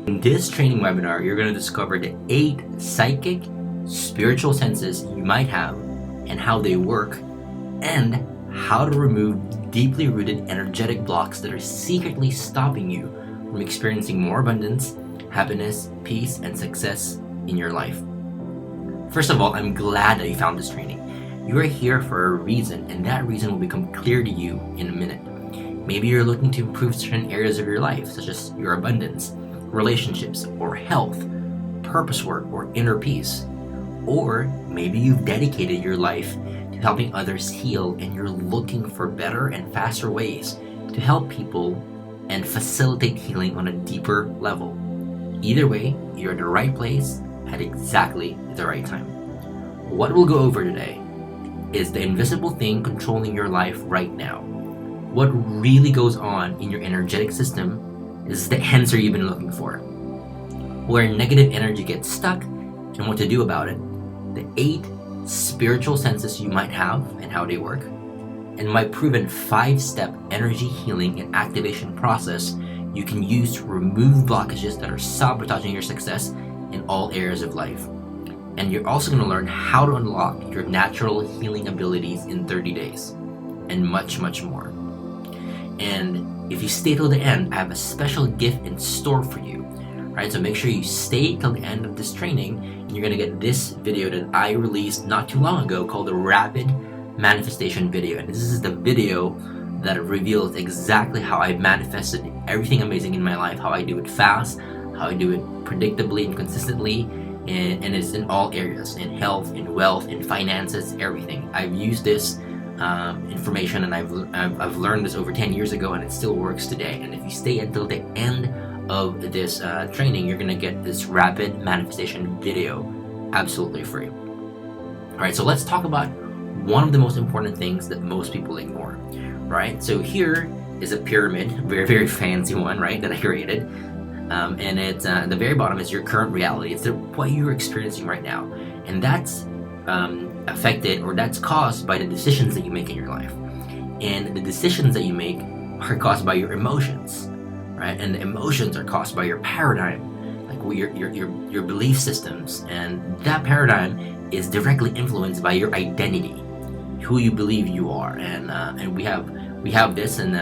In this training webinar, you're going to discover the 8 psychic, spiritual senses you might have and how they work, and how to remove deeply rooted energetic blocks that are secretly stopping you from experiencing more abundance, happiness, peace, and success in your life. First of all, I'm glad that you found this training. You are here for a reason, and that reason will become clear to you in a minute. Maybe you're looking to improve certain areas of your life, such as your abundance, relationships, or health, purpose work, or inner peace. Or maybe you've dedicated your life to helping others heal and you're looking for better and faster ways to help people and facilitate healing on a deeper level. Either way, you're at the right place at exactly the right time. What we'll go over today is the invisible thing controlling your life right now. What really goes on in your energetic system is the answer you've been looking for. Where negative energy gets stuck and what to do about it, the 8 spiritual senses you might have and how they work, and my proven 5-step energy healing and activation process you can use to remove blockages that are sabotaging your success in all areas of life. And you're also going to learn how to unlock your natural healing abilities in 30 days, and much, much more. And if you stay till the end, I have a special gift in store for you. Right, so make sure you stay till the end of this training, and you're gonna get this video that I released not too long ago called the Rapid Manifestation video. And this is the video that reveals exactly how I manifested everything amazing in my life, how I do it fast, how I do it predictably and consistently, and it's in all areas, in health, in wealth, in finances, everything. I've used this information, and I've learned this over 10 years ago, and it still works today. And if you stay until the end of this training, you're gonna get this rapid manifestation video absolutely free. All right, so let's talk about one of the most important things that most people ignore. Right, so here is a pyramid, very, very fancy one, right, that I created, and it's at the very bottom is your current reality. It's what you're experiencing right now, and that's affected, or that's caused by the decisions that you make in your life. And the decisions that you make are caused by your emotions, right? And the emotions are caused by your paradigm, like your belief systems, and that paradigm is directly influenced by your identity, who you believe you are. And we have this in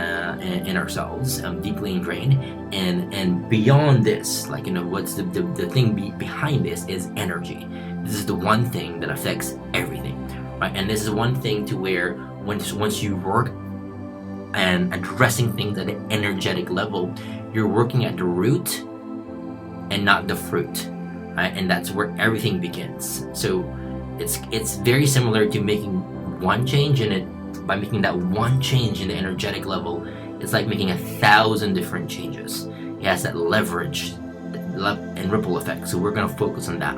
ourselves, deeply ingrained, and beyond this, like, what's the thing behind this is energy. This is the one thing that affects everything, right? And this is one thing to where once you work and addressing things at an energetic level, you're working at the root and not the fruit, right? And that's where everything begins. So it's very similar to making one change in it. By making that one change in the energetic level, it's like making 1,000 different changes. It has that leverage and ripple effect. So we're going to focus on that.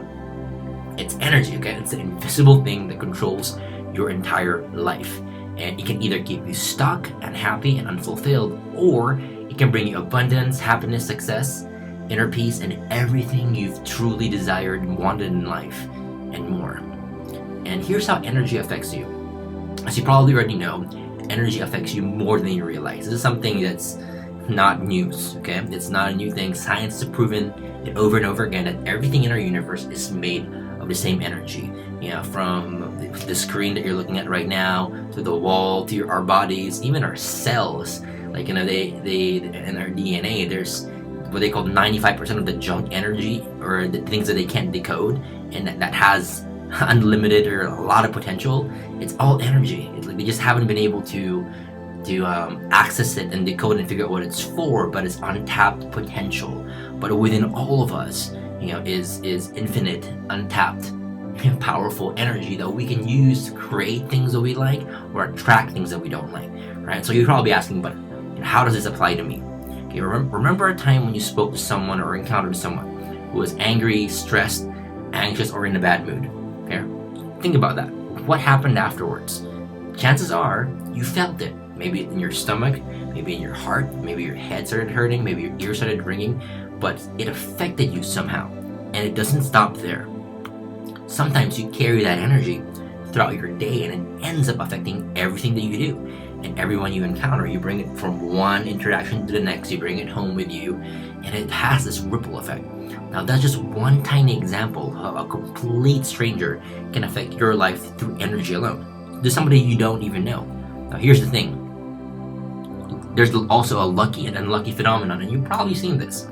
It's energy, okay? It's the invisible thing that controls your entire life. And it can either keep you stuck, unhappy, and unfulfilled, or it can bring you abundance, happiness, success, inner peace, and everything you've truly desired and wanted in life, and more. And here's how energy affects you. As you probably already know, energy affects you more than you realize. This is something that's not news, okay? It's not a new thing. Science has proven it over and over again that everything in our universe is made of the same energy. From the screen that you're looking at right now, to the wall, to our bodies, even our cells. Like, they in our DNA, there's what they call 95% of the junk energy, or the things that they can't decode, and that has unlimited or a lot of potential. It's all energy. It's like they just haven't been able to access it and decode and figure out what it's for, but it's untapped potential. But within all of us, is infinite, untapped, powerful energy that we can use to create things that we like or attract things that we don't like, right? So you're probably asking, but how does this apply to me? Okay, remember a time when you spoke to someone or encountered someone who was angry, stressed, anxious, or in a bad mood. Okay, think about that. What happened afterwards? Chances are you felt it. Maybe in your stomach, maybe in your heart, maybe your head started hurting, maybe your ears started ringing, but it affected you somehow. And it doesn't stop there. Sometimes you carry that energy throughout your day, and it ends up affecting everything that you do and everyone you encounter. You bring it from one interaction to the next, you bring it home with you, and it has this ripple effect. Now that's just one tiny example of how a complete stranger can affect your life through energy alone. There's somebody you don't even know. Now here's the thing. There's also a lucky and unlucky phenomenon, and you've probably seen this.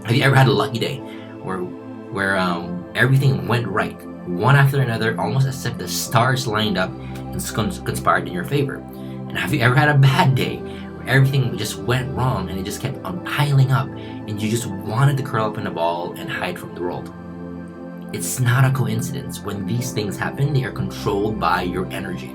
Have you ever had a lucky day where everything went right, one after another, almost as if the stars lined up and conspired in your favor? And have you ever had a bad day where everything just went wrong and it just kept on piling up and you just wanted to curl up in a ball and hide from the world? It's not a coincidence. When these things happen, they are controlled by your energy.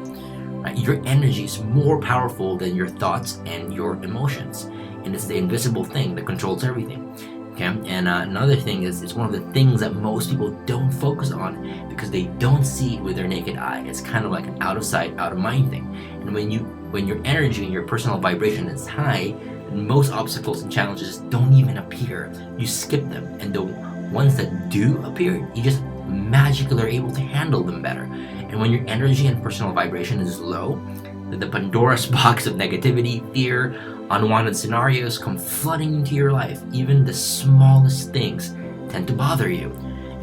Right? Your energy is more powerful than your thoughts and your emotions, and it's the invisible thing that controls everything. Okay, and another thing is, it's one of the things that most people don't focus on because they don't see it with their naked eye. It's kind of like an out of sight, out of mind thing. And when your energy and your personal vibration is high, most obstacles and challenges don't even appear. You skip them, and the ones that do appear, you just magically are able to handle them better. And when your energy and personal vibration is low, the Pandora's box of negativity, fear, unwanted scenarios come flooding into your life. Even the smallest things tend to bother you.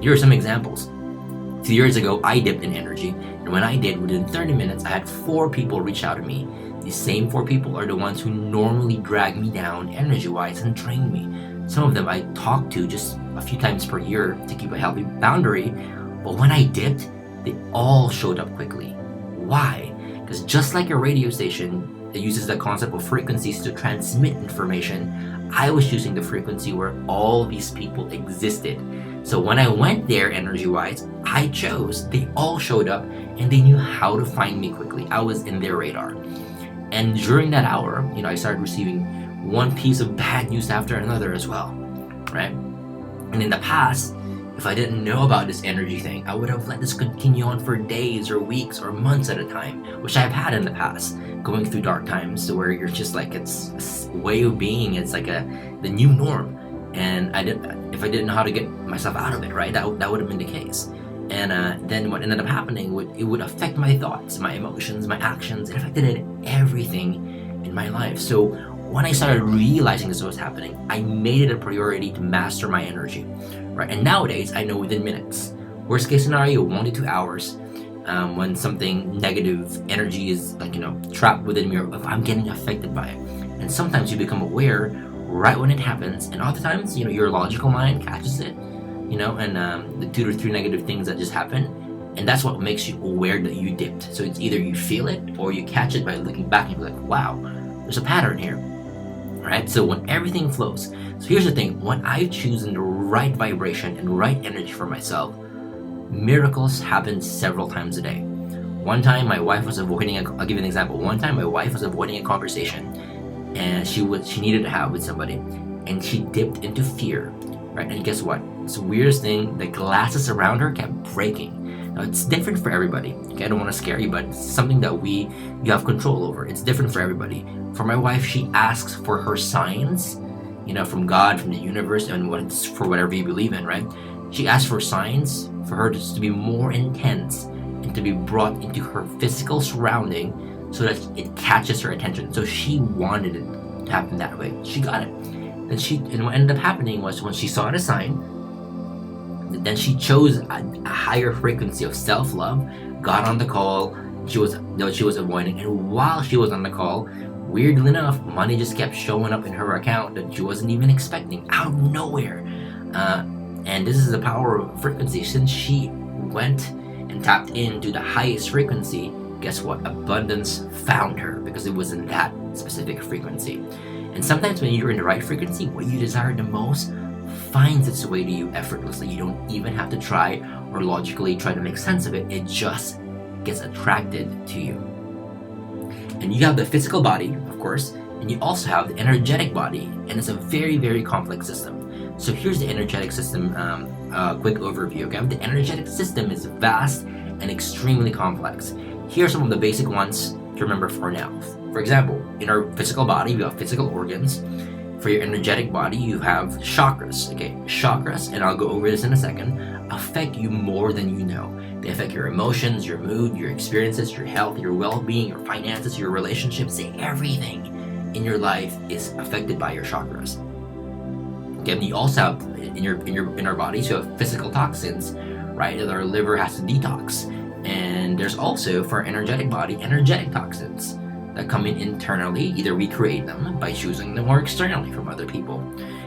Here are some examples. 2 years ago, I dipped in energy, and when I did, within 30 minutes, I had 4 people reach out to me. These same 4 people are the ones who normally drag me down energy-wise and drain me. Some of them I talk to just a few times per year to keep a healthy boundary, but when I dipped, they all showed up quickly. Why? Because just like a radio station that uses the concept of frequencies to transmit information, I was using the frequency where all these people existed. So when I went there energy-wise, I chose, they all showed up, and they knew how to find me quickly. I was in their radar. And during that hour, I started receiving one piece of bad news after another as well, right? And in the past, if I didn't know about this energy thing, I would have let this continue on for days or weeks or months at a time, which I've had in the past, going through dark times where you're just like, it's a way of being, it's like the new norm. And if I didn't know how to get myself out of it, right, that would have been the case. And then what ended up happening, it would affect my thoughts, my emotions, my actions. It affected everything in my life. So when I started realizing this was happening, I made it a priority to master my energy, right? And nowadays, I know within minutes. Worst case scenario, 1 to 2 hours, when something negative energy is trapped within me, or if I'm getting affected by it. And sometimes you become aware right when it happens, and other times, your logical mind catches it, and the 2 to 3 negative things that just happen. And that's what makes you aware that you dipped. So it's either you feel it or you catch it by looking back and be like, wow, there's a pattern here. Right? So when everything flows. So here's the thing, when I've chosen the right vibration and right energy for myself, miracles happen several times a day. One time my wife was avoiding I'll give you an example. One time my wife was avoiding a conversation and she needed to have with somebody, and she dipped into fear. Right? And guess what? It's the weirdest thing, the glasses around her kept breaking. Now, it's different for everybody. Okay, I don't want to scare you, but it's something that you have control over. It's different for everybody. For my wife, she asks for her signs, from God, from the universe, and for whatever you believe in, right? She asks for signs for her to be more intense and to be brought into her physical surrounding so that it catches her attention. So she wanted it to happen that way. She got it. And what ended up happening was, when she saw the sign, then she chose a higher frequency of self-love, got on the call she was avoiding, and while she was on the call, weirdly enough, money just kept showing up in her account that she wasn't even expecting, out of nowhere. And this is the power of frequency. Since she went and tapped into the highest frequency, guess what? Abundance found her because it was in that specific frequency. And sometimes when you're in the right frequency, what you desire the most finds its way to you effortlessly. You don't even have to try or logically try to make sense of it. It just gets attracted to you. And you have the physical body, of course, and you also have the energetic body, and it's a very, very complex system. So here's the energetic system, quick overview. Okay, the energetic system is vast and extremely complex. Here are some of the basic ones to remember for now. For example, in our physical body, we have physical organs. For your energetic body, you have chakras. Okay, chakras, and I'll go over this in a second, affect you more than you know. They affect your emotions, your mood, your experiences, your health, your well-being, your finances, your relationships. Everything in your life is affected by your chakras. Again, you also have in our bodies, you have physical toxins, right, that our liver has to detox. And there's also, for our energetic body, energetic toxins that come in internally. Either we create them by choosing them or externally from other people.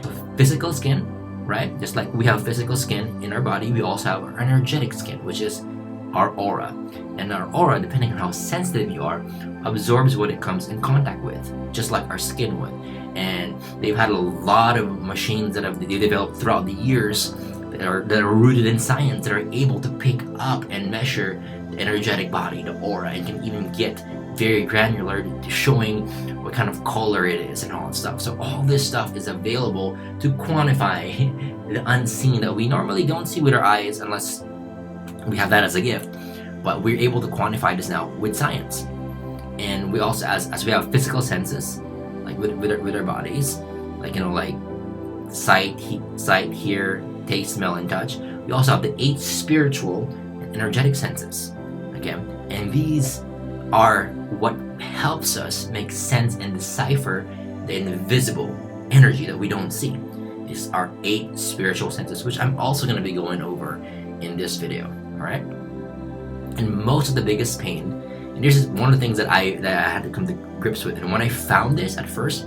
So physical skin, right? Just like we have physical skin in our body, we also have our energetic skin, which is our aura. And our aura, depending on how sensitive you are, absorbs what it comes in contact with, just like our skin would. And they've had a lot of machines that they developed throughout the years that are rooted in science, that are able to pick up and measure the energetic body, the aura, and can even get very granular, showing what kind of color it is and all that stuff. So all this stuff is available to quantify the unseen that we normally don't see with our eyes unless we have that as a gift. But we're able to quantify this now with science. And we also, as we have physical senses, like with our bodies, like, you know, like sight, hear, taste, smell, and touch. We also have the 8 spiritual and energetic senses. Okay, and these are what helps us make sense and decipher the invisible energy that we don't see. These are 8 spiritual senses, which I'm also going to be going over in this video. All right, and most of the biggest pain, and this is one of the things that I had to come to grips with. And when I found this at first,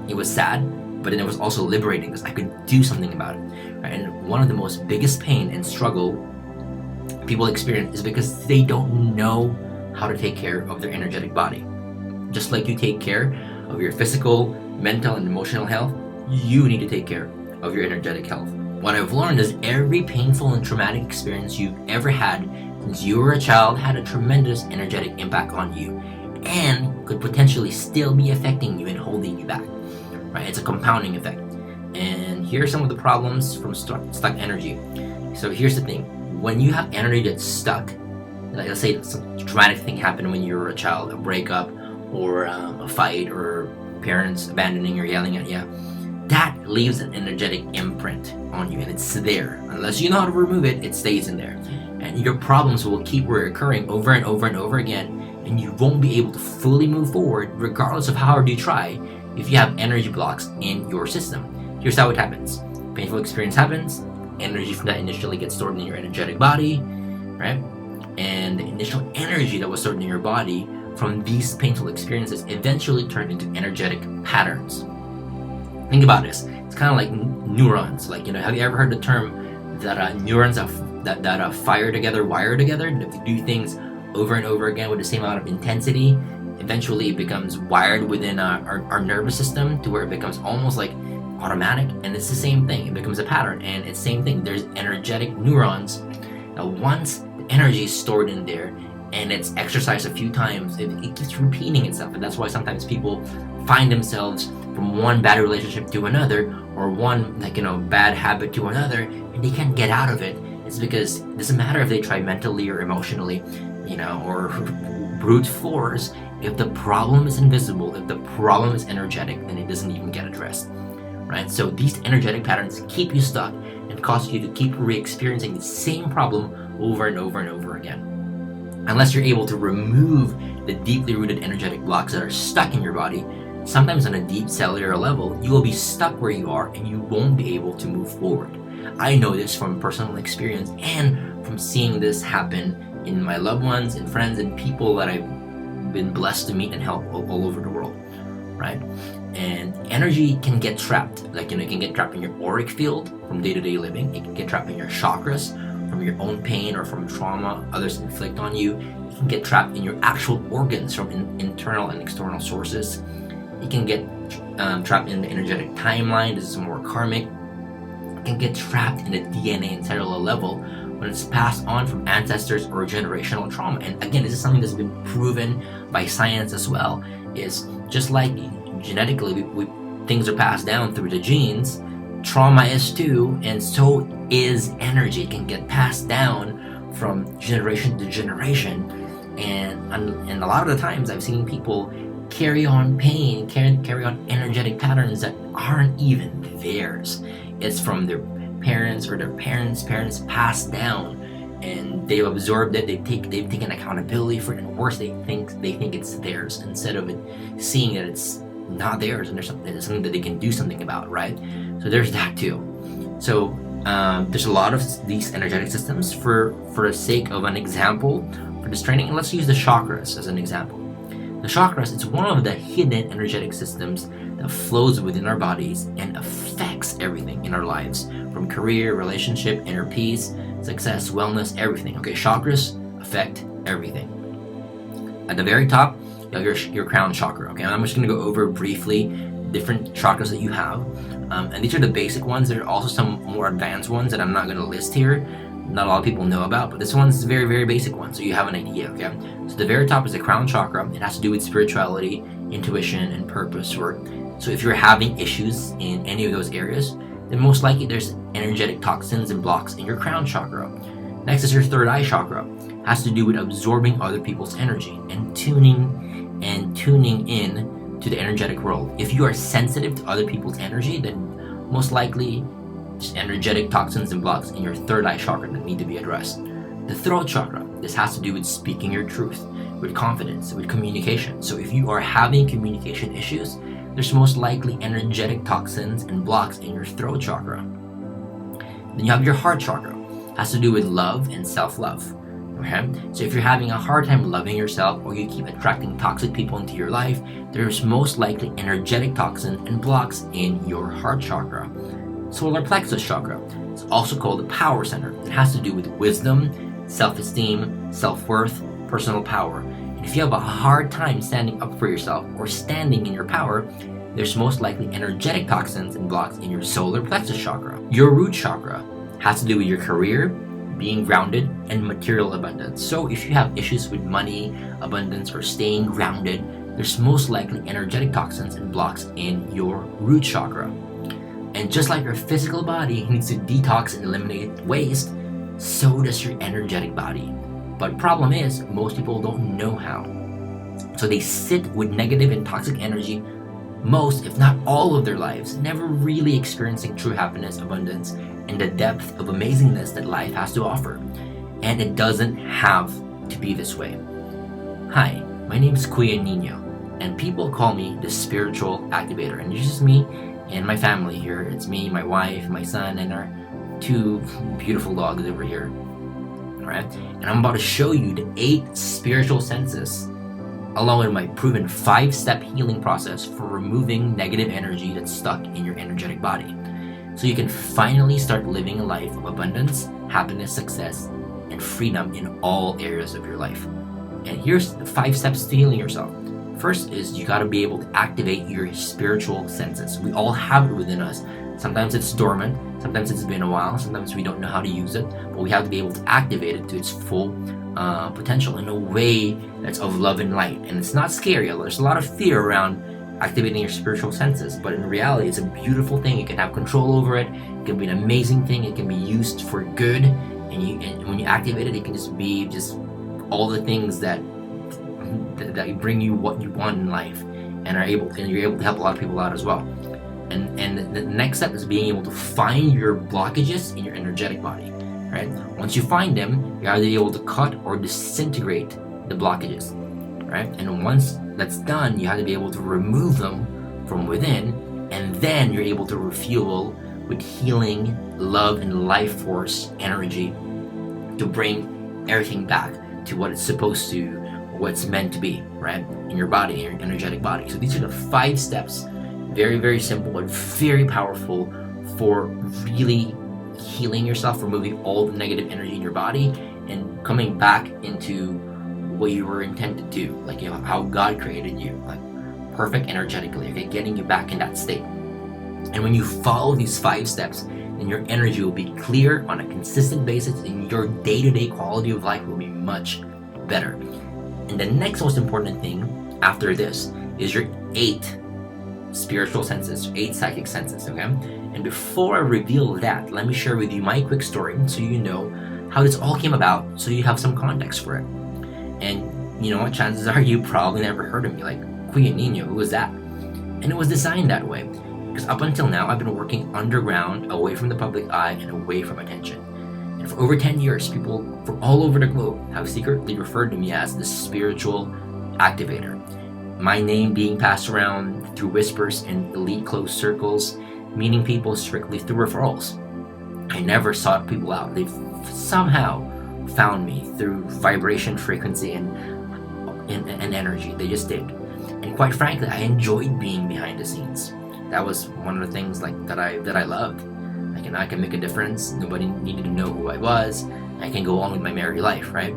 it was sad, but then it was also liberating because I could do something about it. Right? And one of the most biggest pain and struggle people experience is because they don't know how to take care of their energetic body. Just like you take care of your physical, mental, and emotional health, you need to take care of your energetic health. What I've learned is every painful and traumatic experience you've ever had since you were a child had a tremendous energetic impact on you and could potentially still be affecting you and holding you back. Right? It's a compounding effect. And here are some of the problems from stuck energy. So here's the thing. When you have energy that's stuck, like let's say some traumatic thing happened when you were a child, a breakup or a fight or parents abandoning or yelling at you, that leaves an energetic imprint on you, and it's there. Unless you know how to remove it, it stays in there. And your problems will keep reoccurring over and over and over again, and you won't be able to fully move forward regardless of how hard you try if you have energy blocks in your system. Here's how it happens. Painful experience happens, energy from that initially gets stored in your energetic body, right? And the initial energy that was stored in your body from these painful experiences eventually turned into energetic patterns. Think about this. It's kind of like neurons. Like, you know, have you ever heard the term that neurons that fire together, wire together? And if you do things over and over again with the same amount of intensity, eventually it becomes wired within our nervous system to where it becomes almost like automatic. And it's the same thing. It becomes a pattern. And it's the same thing. There's energetic neurons. Now, once the energy is stored in there and it's exercised a few times, it keeps repeating itself. And that's why sometimes people find themselves from one bad relationship to another, or one, like, you know, bad habit to another, and they can't get out of it. It's because it doesn't matter if they try mentally or emotionally, you know, or brute force. If the problem is invisible, if the problem is energetic, then it doesn't even get addressed, right? So these energetic patterns keep you stuck and cause you to keep re-experiencing the same problem over and over and over again. Unless you're able to remove the deeply rooted energetic blocks that are stuck in your body, sometimes on a deep cellular level, you will be stuck where you are and you won't be able to move forward. I know this from personal experience and from seeing this happen in my loved ones and friends and people that I've been blessed to meet and help all over the world, right? And energy can get trapped. Like, you know, it can get trapped in your auric field from day-to-day living. It can get trapped in your chakras from your own pain or from trauma others inflict on you. It can get trapped in your actual organs from internal and external sources. It can get trapped in the energetic timeline. This is more karmic. It can get trapped in the DNA and cellular level when it's passed on from ancestors or generational trauma. And again, this is something that's been proven by science as well. Is just like genetically things are passed down through the genes, trauma is too, and so is energy. It can get passed down from generation to generation. And a lot of the times I've seen people carry on pain, carry on energetic patterns that aren't even theirs. It's from their parents or their parents' passed down, and they've absorbed it. They've taken accountability for it, and worse, they think it's theirs instead of it seeing that it's not theirs, and there's something that they can do something about, right? So there's that too. So there's a lot of these energetic systems. For the sake of an example for this training, let's use the chakras as an example. The chakras, it's one of the hidden energetic systems that flows within our bodies and affects everything in our lives, from career, relationship, inner peace, success, wellness, everything. Okay, chakras affect everything. At the very top, you have your crown chakra. Okay, I'm just going to go over briefly different chakras that you have, and these are the basic ones. There are also some more advanced ones that I'm not going to list here. Not a lot of people know about, but this one's a very, very basic one, so you have an idea. Okay, so the very top is the crown chakra. It has to do with spirituality, intuition, and purpose work. So if you're having issues in any of those areas, then most likely there's energetic toxins and blocks in your crown chakra. Next is your third eye chakra. It has to do with absorbing other people's energy and tuning in to the energetic world. If you are sensitive to other people's energy, then most likely there's energetic toxins and blocks in your third eye chakra that need to be addressed. The throat chakra, this has to do with speaking your truth, with confidence, with communication. So if you are having communication issues, there's most likely energetic toxins and blocks in your throat chakra. Then you have your heart chakra. It has to do with love and self-love. Okay? So if you're having a hard time loving yourself, or you keep attracting toxic people into your life, there's most likely energetic toxins and blocks in your heart chakra. Solar plexus chakra is also called the power center. It has to do with wisdom, self-esteem, self-worth, personal power. And if you have a hard time standing up for yourself or standing in your power, there's most likely energetic toxins and blocks in your solar plexus chakra. Your root chakra has to do with your career, being grounded, and material abundance. So if you have issues with money, abundance, or staying grounded, there's most likely energetic toxins and blocks in your root chakra. And just like your physical body needs to detox and eliminate waste, so does your energetic body. But problem is, most people don't know how. So they sit with negative and toxic energy most, if not all of their lives, never really experiencing true happiness, abundance, and the depth of amazingness that life has to offer. And it doesn't have to be this way. Hi, my name is Kuya Nino, and people call me the spiritual activator. And it's just me and my family here. It's me, my wife, my son, and our two beautiful dogs over here. Alright? And I'm about to show you the 8 spiritual senses, along with my proven 5-step healing process for removing negative energy that's stuck in your energetic body, so you can finally start living a life of abundance, happiness, success, and freedom in all areas of your life. And here's the 5 steps to healing yourself. First is you got to be able to activate your spiritual senses. We all have it within us. Sometimes it's dormant, sometimes it's been a while, sometimes we don't know how to use it, but we have to be able to activate it to its full potential in a way that's of love and light. And it's not scary. There's a lot of fear around activating your spiritual senses, but in reality it's a beautiful thing. You can have control over it. It can be an amazing thing. It can be used for good, and when you activate it, it can just be all the things that bring you what you want in life, and you're able to help a lot of people out as well. And the next step is being able to find your blockages in your energetic body. Right? Once you find them, you're either able to cut or disintegrate the blockages. Right? And once that's done, you have to be able to remove them from within, and then you're able to refuel with healing, love, and life force energy to bring everything back to what it's supposed to, what it's meant to be, right? In your body, in your energetic body. So these are the 5 steps, very, very simple and very powerful for really healing yourself, removing all the negative energy in your body, and coming back into what you were intended to do, like how God created you, like perfect energetically, okay, getting you back in that state. And when you follow these 5 steps, then your energy will be clear on a consistent basis, and your day-to-day quality of life will be much better. And the next most important thing after this is your 8 spiritual senses, 8 psychic senses, okay? And before I reveal that, let me share with you my quick story so you know how this all came about, so you have some context for it. And you know what, chances are you probably never heard of me, like, Kuya Nino, who was that? And it was designed that way, because up until now, I've been working underground, away from the public eye, and away from attention. And for over 10 years, people from all over the globe have secretly referred to me as the spiritual activator. my name being passed around through whispers in elite close circles, meeting people strictly through referrals. I never sought people out. They've somehow found me through vibration, frequency, and energy. They just did. And quite frankly, I enjoyed being behind the scenes. That was one of the things that I loved. I can make a difference. Nobody needed to know who I was. I can go on with my merry life, right?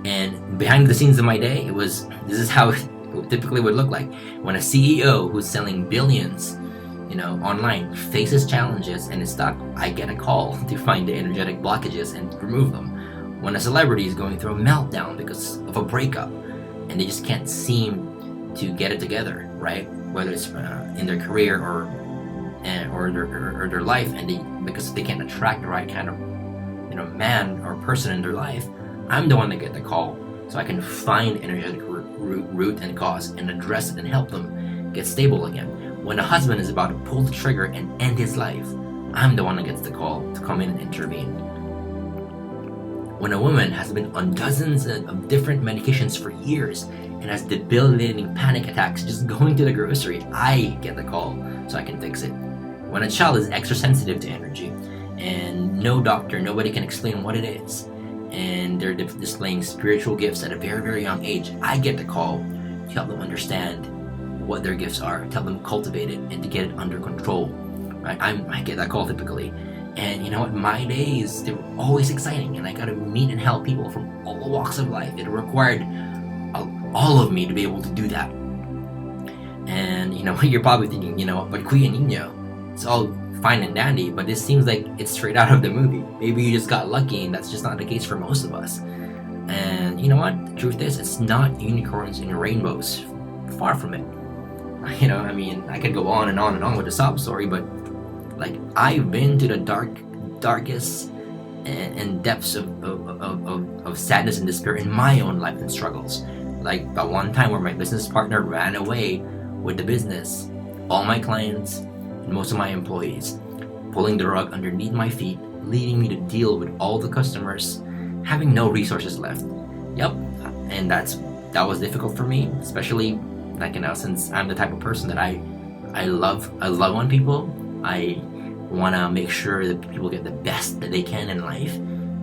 And behind the scenes of my day, this is how it typically would look like. When a CEO who's selling billions, online faces challenges and is stuck, I get a call to find the energetic blockages and remove them. When a celebrity is going through a meltdown because of a breakup and they just can't seem to get it together, right? Whether it's in their career or their life, and because they can't attract the right kind of man or person in their life, I'm the one that get the call, so I can find energetic root and cause and address it and help them get stable again. When a husband is about to pull the trigger and end his life, I'm the one that gets the call to come in and intervene. When a woman has been on dozens of different medications for years and has debilitating panic attacks just going to the grocery, I get the call so I can fix it. When a child is extra sensitive to energy and nobody can explain what it is, and they're displaying spiritual gifts at a very, very young age, I get the call to help them understand what their gifts are, to help them cultivate it, and to get it under control. Right? I get that call typically. And you know what? My days, they were always exciting, and I got to meet and help people from all walks of life. It required all of me to be able to do that. And you're probably thinking, but Kuya Nino, it's all fine and dandy, but this seems like it's straight out of the movie. Maybe you just got lucky, and that's just not the case for most of us. And you know what? The truth is, it's not unicorns and rainbows. Far from it. I could go on and on and on with the sob story, but I've been to the darkest and depths of sadness and despair in my own life and struggles. Like that one time where my business partner ran away with the business, all my clients, and most of my employees, pulling the rug underneath my feet, leading me to deal with all the customers, having no resources left. Yep, and that was difficult for me, especially since I'm the type of person that I love on people. I want to make sure that people get the best that they can in life,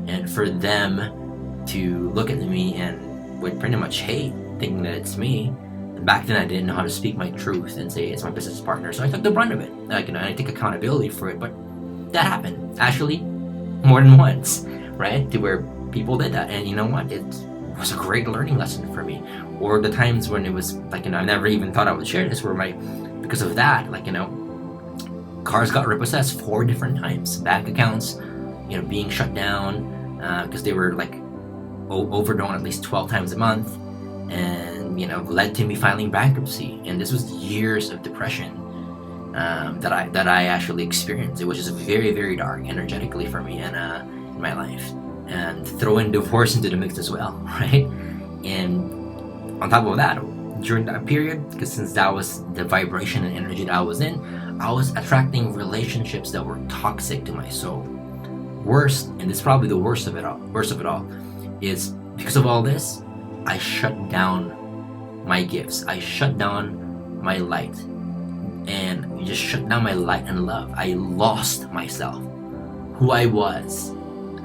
and for them to look at me and with pretty much hate, thinking that it's me. Back then I didn't know how to speak my truth and say it's my business partner, so I took the brunt of it. I take accountability for it, but that happened actually more than once, right? To where people did that, and you know what? It was a great learning lesson for me. Or the times when it was I never even thought I would share this, where because of that, cars got repossessed 4 different times, bank accounts, being shut down because they were overdrawn at least 12 times a month, and led to me filing bankruptcy. And this was years of depression that I actually experienced. It was just very, very dark energetically for me and in my life. And throw in divorce into the mix as well, right? And on top of that, during that period, because since that was the vibration and energy that I was in, I was attracting relationships that were toxic to my soul. Worst, and it's probably the worst of it all, is because of all this, I shut down my gifts. I shut down my light. And just shut down my light and love. I lost myself. Who I was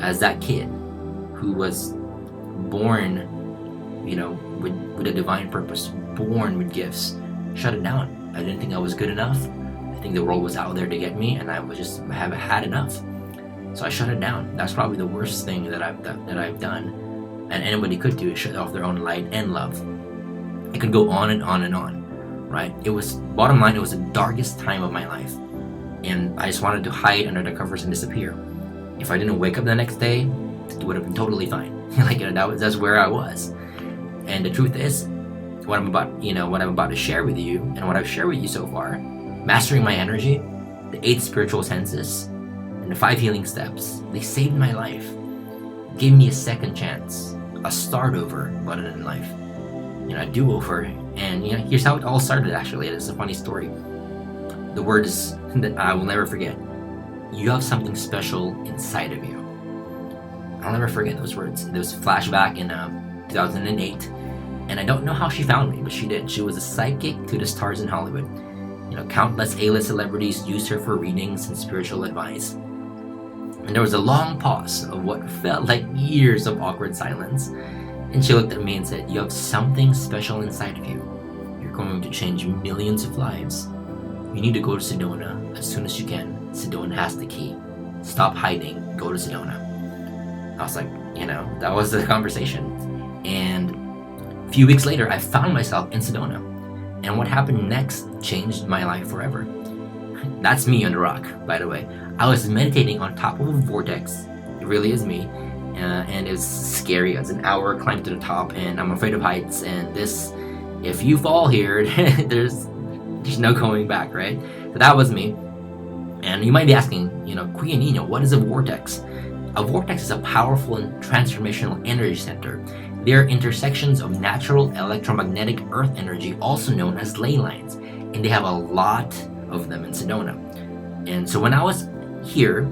as that kid who was born, with a divine purpose, born with gifts. Shut it down. I didn't think I was good enough. I think the world was out there to get me, and I was just have had enough. So I shut it down. That's probably the worst thing that I've done, and anybody could do is shut off their own light and love. It could go on and on and on, right? Bottom line, it was the darkest time of my life, and I just wanted to hide under the covers and disappear. If I didn't wake up the next day, it would have been totally fine. That's where I was. And the truth is, what I'm about to share with you, and what I've shared with you so far, mastering my energy, the 8 spiritual senses, and the 5 healing steps, they saved my life, gave me a second chance, a start over, rather than life, a do-over. And here's how it all started. Actually, it's a funny story. The words that I will never forget: "You have something special inside of you." I'll never forget those words. There was a flashback in 2008, And I don't know how she found me, but she did. She was a psychic to the stars in Hollywood. Countless A-list celebrities used her for readings and spiritual advice. And there was a long pause of what felt like years of awkward silence. And she looked at me and said, "You have something special inside of you. You're going to change millions of lives. You need to go to Sedona as soon as you can. Sedona has the key. Stop hiding. Go to Sedona." I was like, that was the conversation. And a few weeks later, I found myself in Sedona. And what happened next changed my life forever. That's me on the rock, by the way. I was meditating on top of a vortex. It really is me. And it was scary. It's an hour climb to the top, and I'm afraid of heights. And if you fall here, there's no going back, right? So that was me. And you might be asking, Kuya Nino, what is a vortex? A vortex is a powerful and transformational energy center. They are intersections of natural electromagnetic earth energy, also known as ley lines. And they have a lot of them in Sedona. And so when I was here,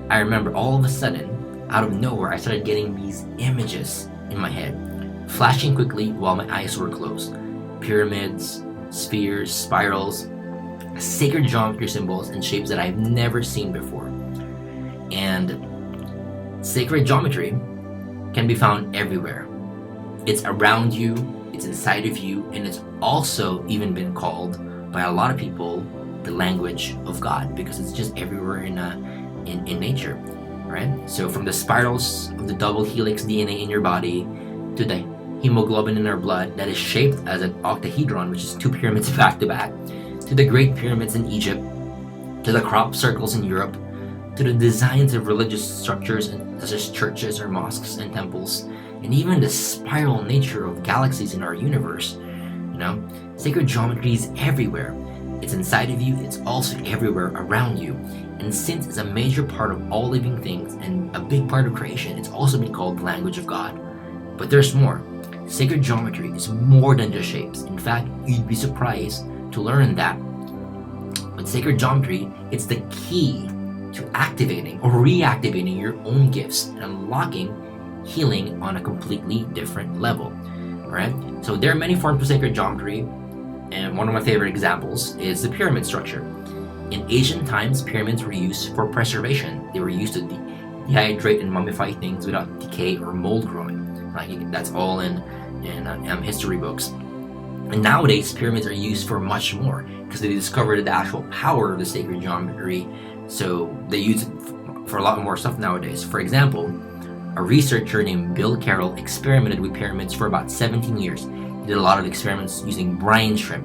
I remember all of a sudden, out of nowhere, I started getting these images in my head, flashing quickly while my eyes were closed. Pyramids, spheres, spirals, sacred geometry symbols, and shapes that I've never seen before. And sacred geometry can be found everywhere. It's around you, it's inside of you, and it's also even been called by a lot of people the language of God, because it's just everywhere in nature, right? So from the spirals of the double helix DNA in your body to the hemoglobin in our blood that is shaped as an octahedron, which is two pyramids back to back, to the Great Pyramids in Egypt, to the crop circles in Europe, to the designs of religious structures such as churches or mosques and temples, and even the spiral nature of galaxies in our universe. Sacred geometry is everywhere. It's inside of you, it's also everywhere around you. And since it's a major part of all living things and a big part of creation, it's also been called the language of God. But there's more. Sacred geometry is more than just shapes. In fact, you'd be surprised to learn that with sacred geometry, it's the key to activating or reactivating your own gifts and unlocking healing on a completely different level. Right? So there are many forms of sacred geometry, and one of my favorite examples is the pyramid structure. In ancient times, pyramids were used for preservation. They were used to dehydrate and mummify things without decay or mold growing. Right? That's all in history books. And nowadays, pyramids are used for much more because they discovered the actual power of the sacred geometry. So they use it for a lot more stuff nowadays. For example, a researcher named Bill Carroll experimented with pyramids for about 17 years. He did a lot of experiments using brine shrimp.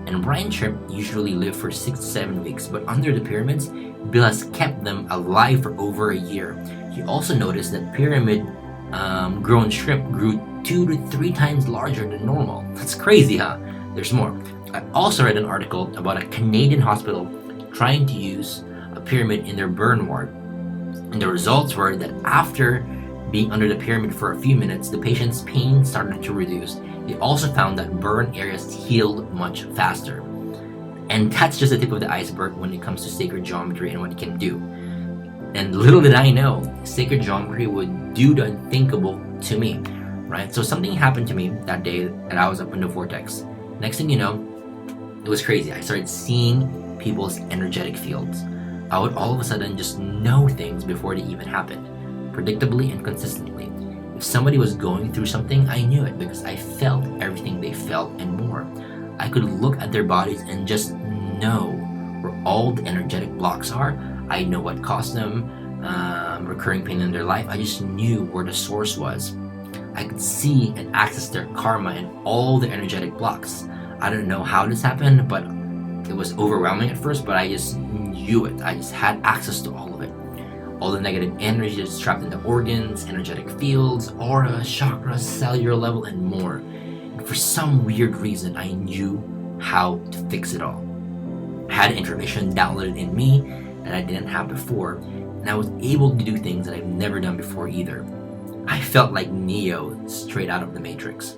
And brine shrimp usually live for 6 to 7 weeks, but under the pyramids, Bill has kept them alive for over a year. He also noticed that pyramid grown shrimp grew 2 to 3 times larger than normal. That's crazy, huh? There's more. I also read an article about a Canadian hospital trying to use a pyramid in their burn ward. And the results were that after being under the pyramid for a few minutes, the patient's pain started to reduce. They also found that burn areas healed much faster. And that's just the tip of the iceberg when it comes to sacred geometry and what it can do. And little did I know, sacred geometry would do the unthinkable to me, right? So something happened to me that day that I was up in the vortex. Next thing you know, it was crazy. I started seeing people's energetic fields. I would all of a sudden just know things before they even happened, predictably and consistently. If somebody was going through something, I knew it because I felt everything they felt and more. I could look at their bodies and just know where all the energetic blocks are. I know what caused them recurring pain in their life. I just knew where the source was. I could see and access their karma and all the energetic blocks. I don't know how this happened, but it was overwhelming at first, but I just knew it. I just had access to all of it. All the negative energy that's trapped in the organs, energetic fields, auras, chakras, cellular level, and more. And for some weird reason, I knew how to fix it all. I had information downloaded in me that I didn't have before, and I was able to do things that I've never done before either. I felt like Neo straight out of the Matrix.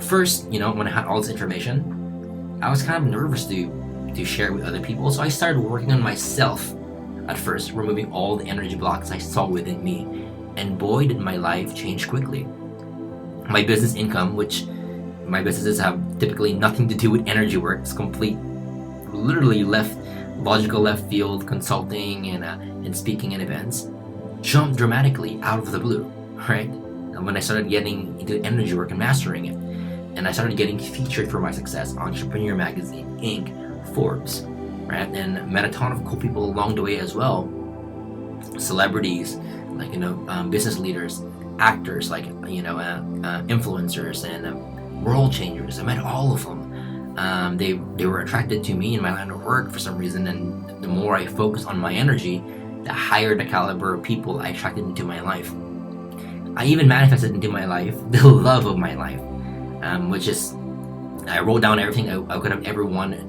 First, when I had all this information, I was kind of nervous to share it with other people, so I started working on myself at first, removing all the energy blocks I saw within me, and boy did my life change quickly. My business income, which my businesses have typically nothing to do with energy work. It's complete, literally logical left field consulting and speaking in events. Jumped dramatically out of the blue, right? And when I started getting into energy work and mastering it, and I started getting featured for my success, Entrepreneur Magazine, Inc., Forbes, right? And met a ton of cool people along the way as well. Celebrities, like, business leaders, actors, like, influencers and world changers. I met all of them. They were attracted to me in my line of work for some reason, and the more I focused on my energy, the higher the caliber of people I attracted into my life. I even manifested into my life the love of my life, which is, I wrote down everything I could have ever wanted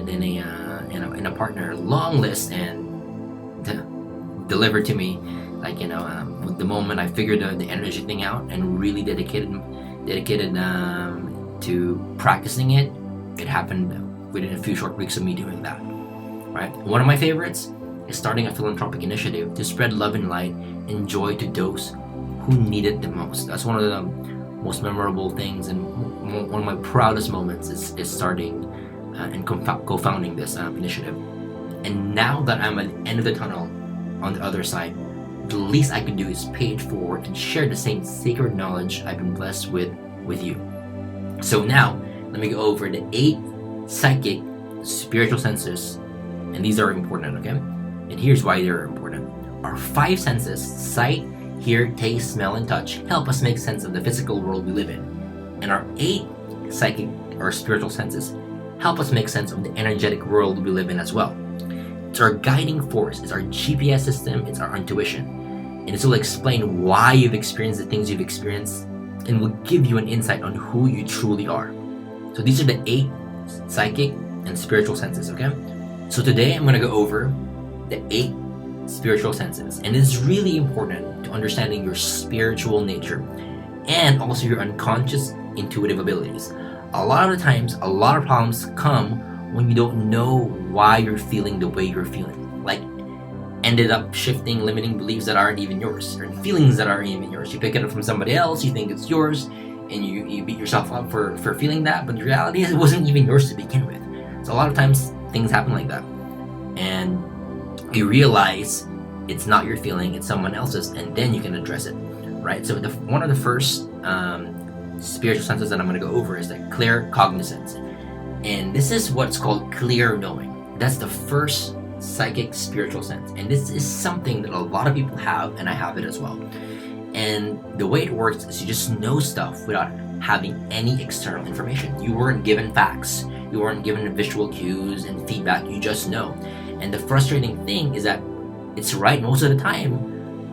in a partner, long list, and delivered to me, with the moment I figured the energy thing out and really dedicated to practicing it. It happened within a few short weeks of me doing that, right? One of my favorites is starting a philanthropic initiative to spread love and light and joy to those who need it the most. That's one of the most memorable things, and one of my proudest moments is starting and co-founding this initiative. And now that I'm at the end of the tunnel on the other side, the least I can do is pay it forward and share the same sacred knowledge I've been blessed with you. So now, let me go over the 8 psychic spiritual senses, and these are important, okay? And here's why they're important. Our 5 senses, sight, hear, taste, smell, and touch, help us make sense of the physical world we live in. And our 8 psychic or spiritual senses help us make sense of the energetic world we live in as well. It's our guiding force, it's our GPS system, it's our intuition. And this will explain why you've experienced the things you've experienced and will give you an insight on who you truly are. So these are the 8 psychic and spiritual senses, okay? So today I'm going to go over the 8 spiritual senses. And it's really important to understanding your spiritual nature and also your unconscious intuitive abilities. A lot of the times, a lot of problems come when you don't know why you're feeling the way you're feeling. Like, ended up shifting limiting beliefs that aren't even yours, or feelings that aren't even yours. You pick it up from somebody else, you think it's yours, and you beat yourself up for feeling that, but the reality is it wasn't even yours to begin with. So a lot of times things happen like that, and you realize it's not your feeling, it's someone else's, and then you can address it, right? So one of the first spiritual senses that I'm going to go over is the clear cognizance, and this is what's called clear knowing. That's the first psychic spiritual sense, and this is something that a lot of people have, and I have it as well. And the way it works is you just know stuff without having any external information. You weren't given facts, you weren't given visual cues and feedback, you just know. And the frustrating thing is that it's right most of the time,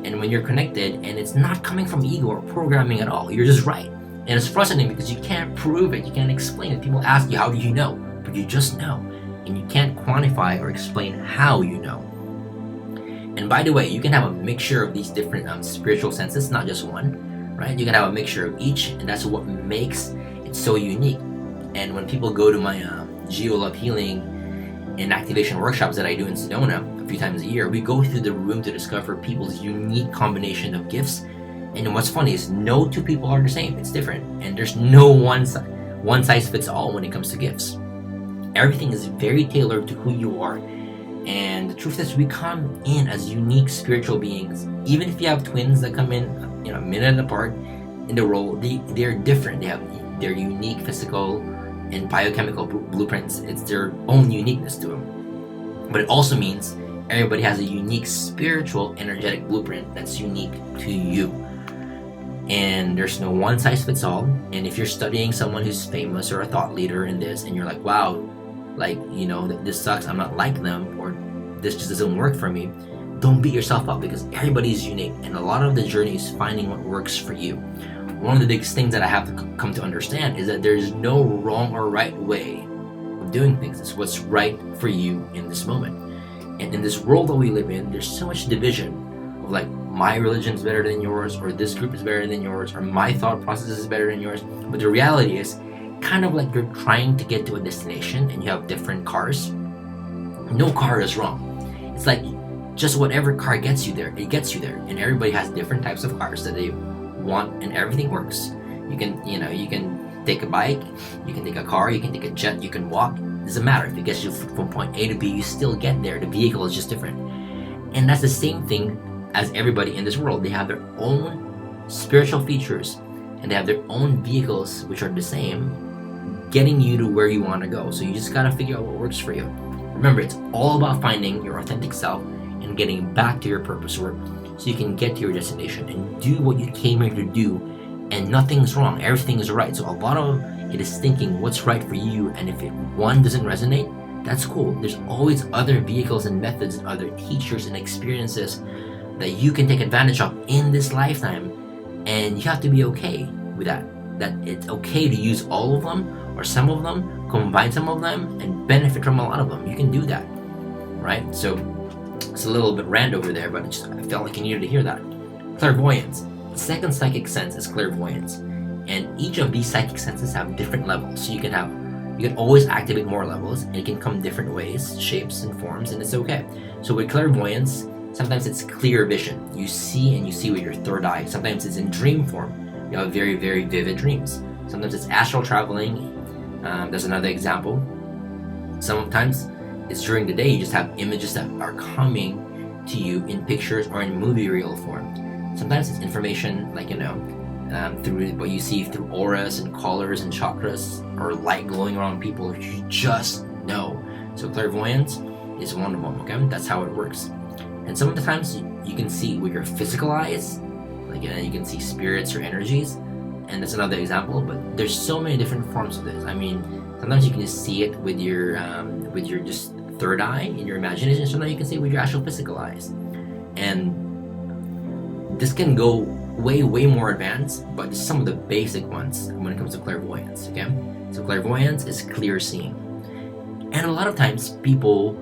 and when you're connected, and it's not coming from ego or programming at all, you're just right. And it's frustrating because you can't prove it, you can't explain it. People ask you, how do you know? But you just know, and you can't quantify or explain how you know. And by the way, you can have a mixture of these different spiritual senses, not just one, right? You can have a mixture of each, and that's what makes it so unique. And when people go to my Geo-Love Healing and activation workshops that I do in Sedona a few times a year, we go through the room to discover people's unique combination of gifts. And what's funny is no 2 people are the same. It's different, and there's no one size fits all when it comes to gifts. Everything is very tailored to who you are. And the truth is, we come in as unique spiritual beings. Even if you have twins that come in, a minute apart in the role, they're different. They have their unique physical and biochemical blueprints. It's their own uniqueness to them. But it also means everybody has a unique spiritual, energetic blueprint that's unique to you. And there's no one size fits all. And if you're studying someone who's famous or a thought leader in this, and you're like, wow, this sucks, I'm not like them, or this just doesn't work for me, don't beat yourself up, because everybody's unique, and a lot of the journey is finding what works for you. One of the biggest things that I have to come to understand is that there's no wrong or right way of doing things. It's what's right for you in this moment. And in this world that we live in, there's so much division of like, my religion's better than yours, or this group is better than yours, or my thought process is better than yours. But the reality is, kind of like you're trying to get to a destination and you have different cars. No car is wrong. It's like just whatever car gets you there, it gets you there. And everybody has different types of cars that they want, and everything works. You can take a bike, you can take a car, you can take a jet, you can walk. Doesn't matter. If it gets you from point A to B, you still get there. The vehicle is just different. And that's the same thing as everybody in this world. They have their own spiritual features and they have their own vehicles which are the same, getting you to where you want to go. So you just gotta figure out what works for you. Remember, it's all about finding your authentic self and getting back to your purpose work so you can get to your destination and do what you came here to do. And nothing's wrong, everything is right. So a lot of it is thinking what's right for you, and if one doesn't resonate, that's cool. There's always other vehicles and methods and other teachers and experiences that you can take advantage of in this lifetime, and you have to be okay with that. That it's okay to use all of them or some of them, combine some of them, and benefit from a lot of them. You can do that, right? So it's a little bit rand over there, but I felt like you needed to hear that. Clairvoyance. The second psychic sense is clairvoyance. And each of these psychic senses have different levels. So you can always activate more levels, and it can come different ways, shapes and forms, and it's okay. So with clairvoyance, sometimes it's clear vision. You see with your third eye. Sometimes it's in dream form. You have very, very vivid dreams. Sometimes it's astral traveling. There's another example. Sometimes it's during the day. You just have images that are coming to you in pictures or in movie reel form. Sometimes it's information like, through what you see through auras and colors and chakras or light glowing around people. You just know. So clairvoyance is one of them, okay? That's how it works. And sometimes you can see with your physical eyes, like you can see spirits or energies, and that's another example. But there's so many different forms of this. I mean, sometimes you can just see it with your just third eye in your imagination. Sometimes you can see it with your actual physical eyes, and this can go way more advanced, but just some of the basic ones when it comes to clairvoyance. Okay, so clairvoyance is clear seeing, and a lot of times people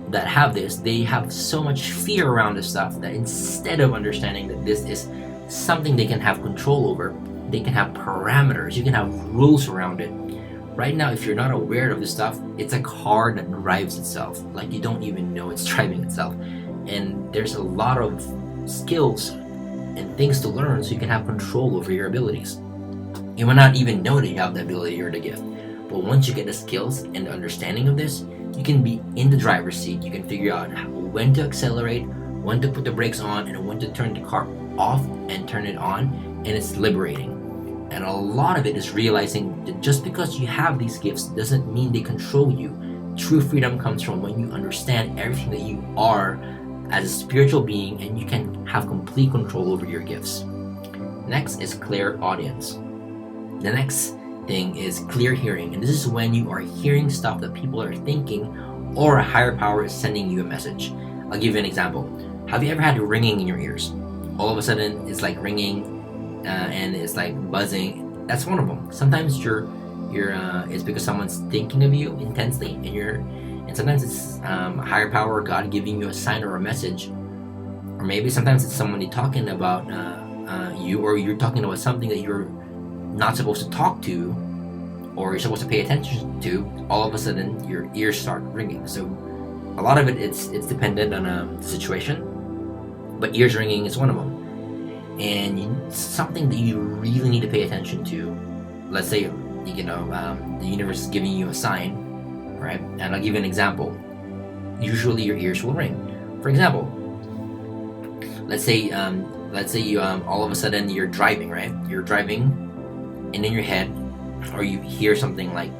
that have this, they have so much fear around this stuff that instead of understanding that this is something they can have control over, they can have parameters, you can have rules around it. Right now, if you're not aware of this stuff, it's a car that drives itself. Like you don't even know it's driving itself. And there's a lot of skills and things to learn so you can have control over your abilities. You might not even know that you have the ability or the gift. But once you get the skills and the understanding of this, you can be in the driver's seat. You can figure out when to accelerate, when to put the brakes on, and when to turn the car off and turn it on, and it's liberating. And a lot of it is realizing that just because you have these gifts doesn't mean they control you. True freedom comes from when you understand everything that you are as a spiritual being, and you can have complete control over your gifts. Next is clairaudience. The next thing is clear hearing, and this is when you are hearing stuff that people are thinking or a higher power is sending you a message. I'll give you an example. Have you ever had ringing in your ears? All of a sudden it's like ringing and it's like buzzing. That's one of them. Sometimes it's because someone's thinking of you intensely, and sometimes it's a higher power, God giving you a sign or a message, or maybe sometimes it's somebody talking about you, or you're talking about something that you're not supposed to talk to, or you're supposed to pay attention to. All of a sudden your ears start ringing. So a lot of it's dependent on the situation, but ears ringing is one of them. And something that you really need to pay attention to. Let's say the universe is giving you a sign, right? And I'll give you an example. Usually your ears will ring. For example, let's say you all of a sudden you're driving, right? You're driving, and in your head, or you hear something like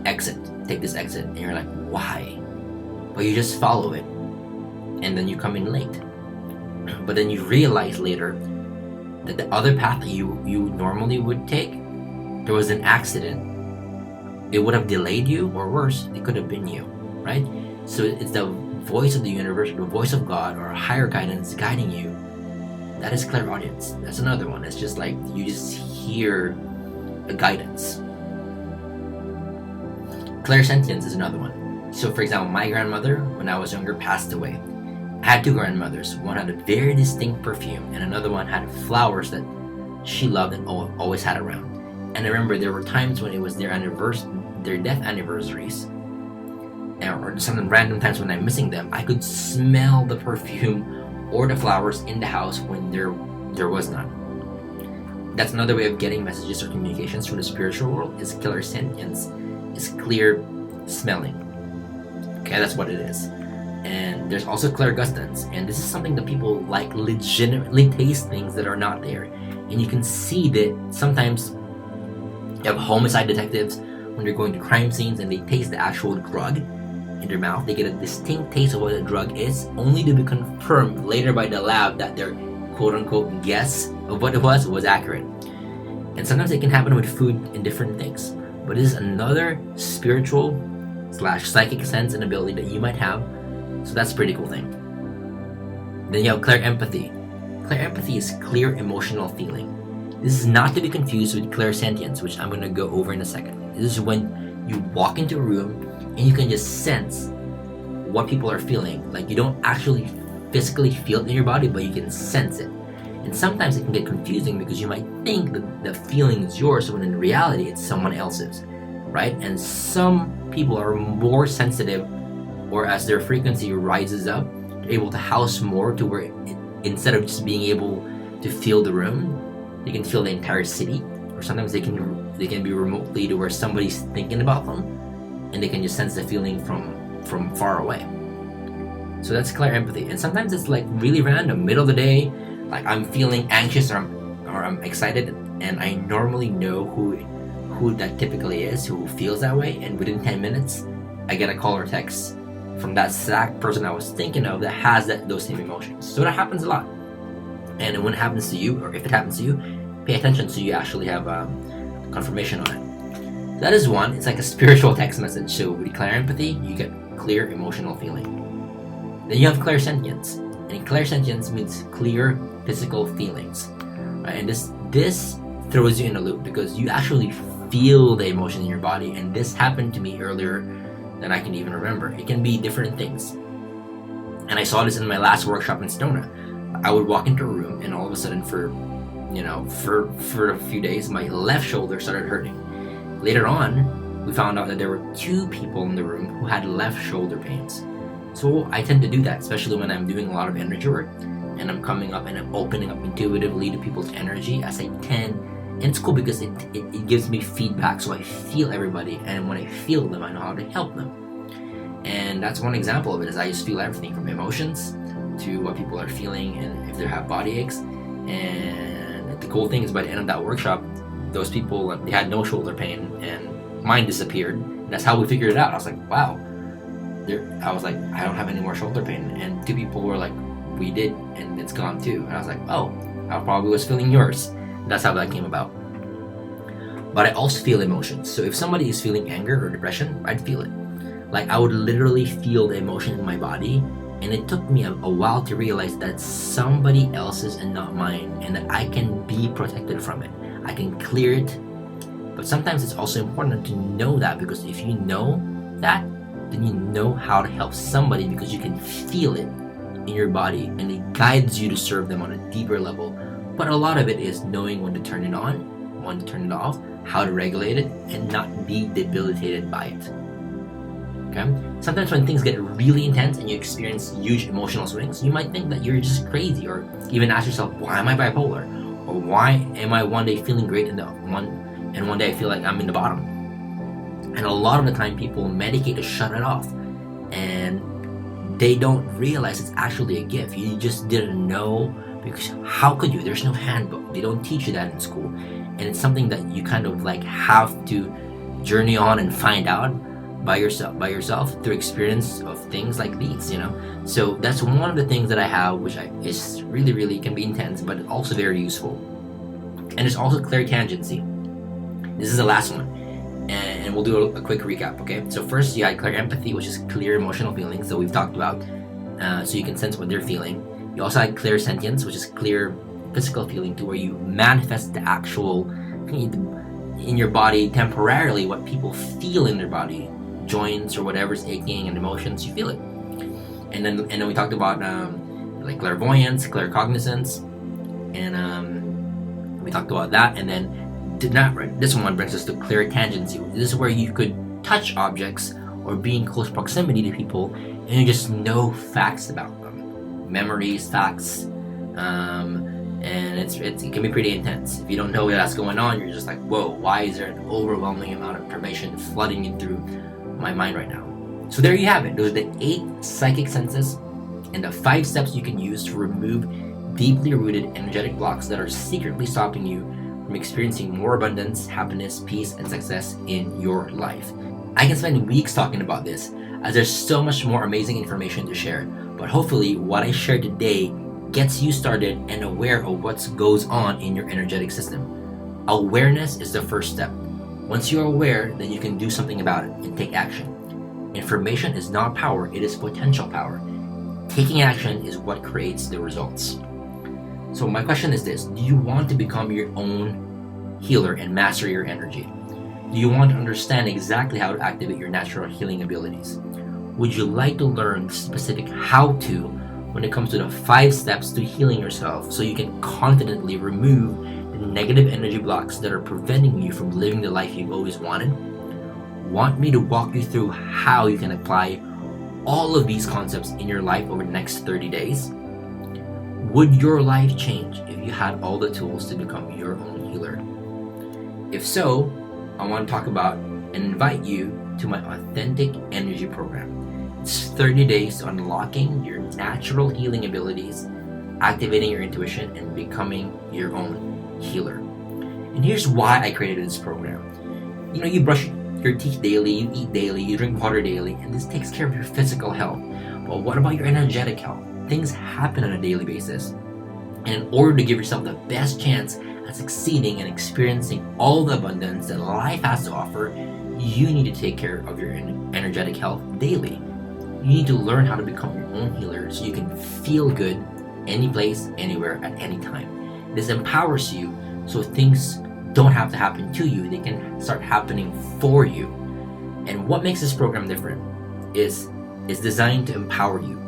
exit, take this exit, and you're like, why? But you just follow it, and then you come in late. But then you realize later that the other path that you normally would take, there was an accident. It would have delayed you, or worse, it could have been you, right? So it's the voice of the universe, the voice of God, or a higher guidance guiding you. That is clairaudience. That's another one. It's just like you just hear a guidance. Clairsentience is another one. So for example, my grandmother, when I was younger, passed away. I had two grandmothers. One had a very distinct perfume, and another one had flowers that she loved and always had around. And I remember there were times when it was their death anniversaries, or some random times when I'm missing them, I could smell the perfume or the flowers in the house when there was none. that's another way of getting messages or communications from the spiritual world, is clairsentience, is clear smelling. Okay, that's what it is. And there's also clairgustance, and this is something that people like legitimately taste things that are not there. And you can see that sometimes you have homicide detectives when they're going to crime scenes and they taste the actual drug in their mouth. They get a distinct taste of what the drug is, only to be confirmed later by the lab that their quote-unquote guess of what it was accurate. And sometimes it can happen with food and different things. But this is another spiritual / psychic sense and ability that you might have. So that's a pretty cool thing. Then you have clairempathy. Clairempathy is clear emotional feeling. This is not to be confused with clairsentience, which I'm going to go over in a second. This is when you walk into a room and you can just sense what people are feeling. Like, you don't actually physically feel it in your body, but you can sense it. And sometimes it can get confusing because you might think that the feeling is yours when in reality it's someone else's, right? And some people are more sensitive, or as their frequency rises up, they're able to house more to where instead of just being able to feel the room, they can feel the entire city. Or sometimes they can be remotely to where somebody's thinking about them, and they can just sense the feeling from far away. So that's clairempathy. And sometimes it's like really random, middle of the day, like I'm feeling anxious or I'm excited, and I normally know who that typically is, who feels that way, and within 10 minutes I get a call or text from that exact person I was thinking of that has those same emotions. So that happens a lot. And when it happens to you, or if it happens to you, pay attention so you actually have confirmation on it. That is one. It's like a spiritual text message. So with clairempathy, you get clear emotional feeling. Then you have clairsentience. And clairsentience means clear physical feelings. Right? And this throws you in a loop because you actually feel the emotion in your body. And this happened to me earlier than I can even remember. It can be different things. And I saw this in my last workshop in Sedona. I would walk into a room, and all of a sudden for a few days, my left shoulder started hurting. Later on, we found out that there were 2 people in the room who had left shoulder pains. So I tend to do that, especially when I'm doing a lot of energy work, and I'm coming up and I'm opening up intuitively to people's energy as I can. And it's cool because it gives me feedback, so I feel everybody, and when I feel them, I know how to help them. And that's one example of it, is I just feel everything from emotions to what people are feeling and if they have body aches. And the cool thing is, by the end of that workshop, those people, they had no shoulder pain and mine disappeared. And that's how we figured it out. I was like, wow. I was like, I don't have any more shoulder pain. And 2 people were like, we did, and it's gone too. And I was like, oh, I probably was feeling yours. And that's how that came about. But I also feel emotions. So if somebody is feeling anger or depression, I'd feel it. Like, I would literally feel the emotion in my body. And it took me a while to realize that somebody else's and not mine, and that I can be protected from it. I can clear it. But sometimes it's also important to know that, because if you know that, then you know how to help somebody, because you can feel it in your body and it guides you to serve them on a deeper level. But a lot of it is knowing when to turn it on, when to turn it off, how to regulate it, and not be debilitated by it. Okay? Sometimes when things get really intense and you experience huge emotional swings, you might think that you're just crazy, or even ask yourself, why am I bipolar? Or why am I one day feeling great and one day I feel like I'm in the bottom? And a lot of the time people medicate to shut it off, and they don't realize it's actually a gift. You just didn't know, because how could you? There's no handbook. They don't teach you that in school. And it's something that you kind of like have to journey on and find out by yourself through experience of things like these, So that's one of the things that I have, which is really, really can be intense, but also very useful. And there's also clairtangency. This is the last one. And we'll do a quick recap, okay? So first, you had clairempathy, which is clear emotional feelings that we've talked about, so you can sense what they're feeling. You also had clairsentience, which is clear physical feeling, to where you manifest the actual in your body temporarily what people feel in their body, joints or whatever's aching and emotions, you feel it. And then we talked about like clairvoyance, claircognizance, and we talked about that. And then this one brings us to clairtangency. This is where you could touch objects or be in close proximity to people, and you just know facts about them, memories, facts, and it can be pretty intense. If you don't know what's going on, you're just like, whoa, why is there an overwhelming amount of information flooding in through my mind right now? So there you have it. Those are the 8 psychic senses and the 5 steps you can use to remove deeply rooted energetic blocks that are secretly stopping you from experiencing more abundance, happiness, peace, and success in your life. I can spend weeks talking about this, as there's so much more amazing information to share, but hopefully what I shared today gets you started and aware of what goes on in your energetic system. Awareness is the first step. Once you're aware, then you can do something about it and take action. Information is not power, it is potential power. Taking action is what creates the results. So my question is this: do you want to become your own healer and master your energy? Do you want to understand exactly how to activate your natural healing abilities? Would you like to learn specific how-to when it comes to the 5 steps to healing yourself so you can confidently remove the negative energy blocks that are preventing you from living the life you've always wanted? Want me to walk you through how you can apply all of these concepts in your life over the next 30 days? Would your life change if you had all the tools to become your own healer? If so, I want to talk about and invite you to my Authentic Energy Program. It's 30 days to unlocking your natural healing abilities, activating your intuition, and becoming your own healer. And here's why I created this program. You brush your teeth daily, you eat daily, you drink water daily, and this takes care of your physical health. But what about your energetic health? Things happen on a daily basis. And in order to give yourself the best chance at succeeding and experiencing all the abundance that life has to offer, you need to take care of your energetic health daily. You need to learn how to become your own healer so you can feel good any place, anywhere, at any time. This empowers you so things don't have to happen to you, they can start happening for you. And what makes this program different is designed to empower you.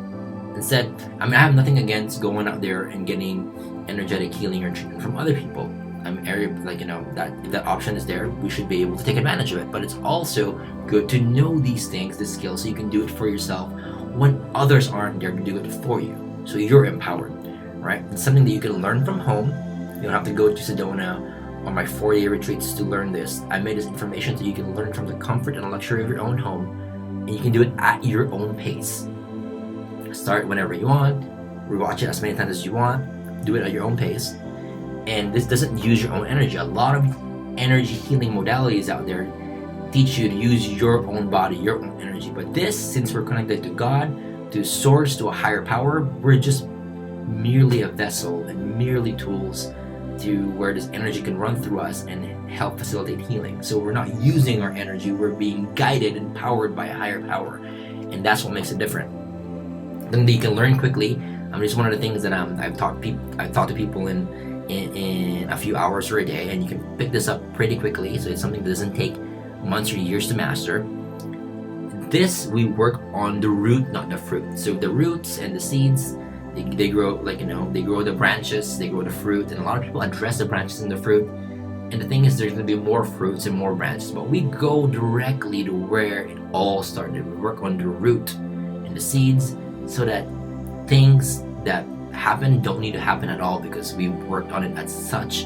Instead, I have nothing against going out there and getting energetic healing or treatment from other people. That if that option is there, we should be able to take advantage of it. But it's also good to know these things, the skills, so you can do it for yourself when others aren't there to do it for you. So you're empowered, right? It's something that you can learn from home. You don't have to go to Sedona or my 4-day retreats to learn this. I made this information so you can learn from the comfort and luxury of your own home, and you can do it at your own pace. Start whenever you want, rewatch it as many times as you want, do it at your own pace. And this doesn't use your own energy. A lot of energy healing modalities out there teach you to use your own body, your own energy. But this, since we're connected to God, to source, to a higher power, we're just merely a vessel and merely tools to where this energy can run through us and help facilitate healing. So we're not using our energy, we're being guided and powered by a higher power. And that's what makes it different. Then you can learn quickly. It's one of the things that I've taught to people in a few hours or a day, and you can pick this up pretty quickly. So it's something that doesn't take months or years to master. This, we work on the root, not the fruit. So the roots and the seeds, they grow they grow the branches, they grow the fruit, and a lot of people address the branches and the fruit. And the thing is, there's going to be more fruits and more branches, but we go directly to where it all started. We work on the root and the seeds, so that things that happen don't need to happen at all, because we worked on it at such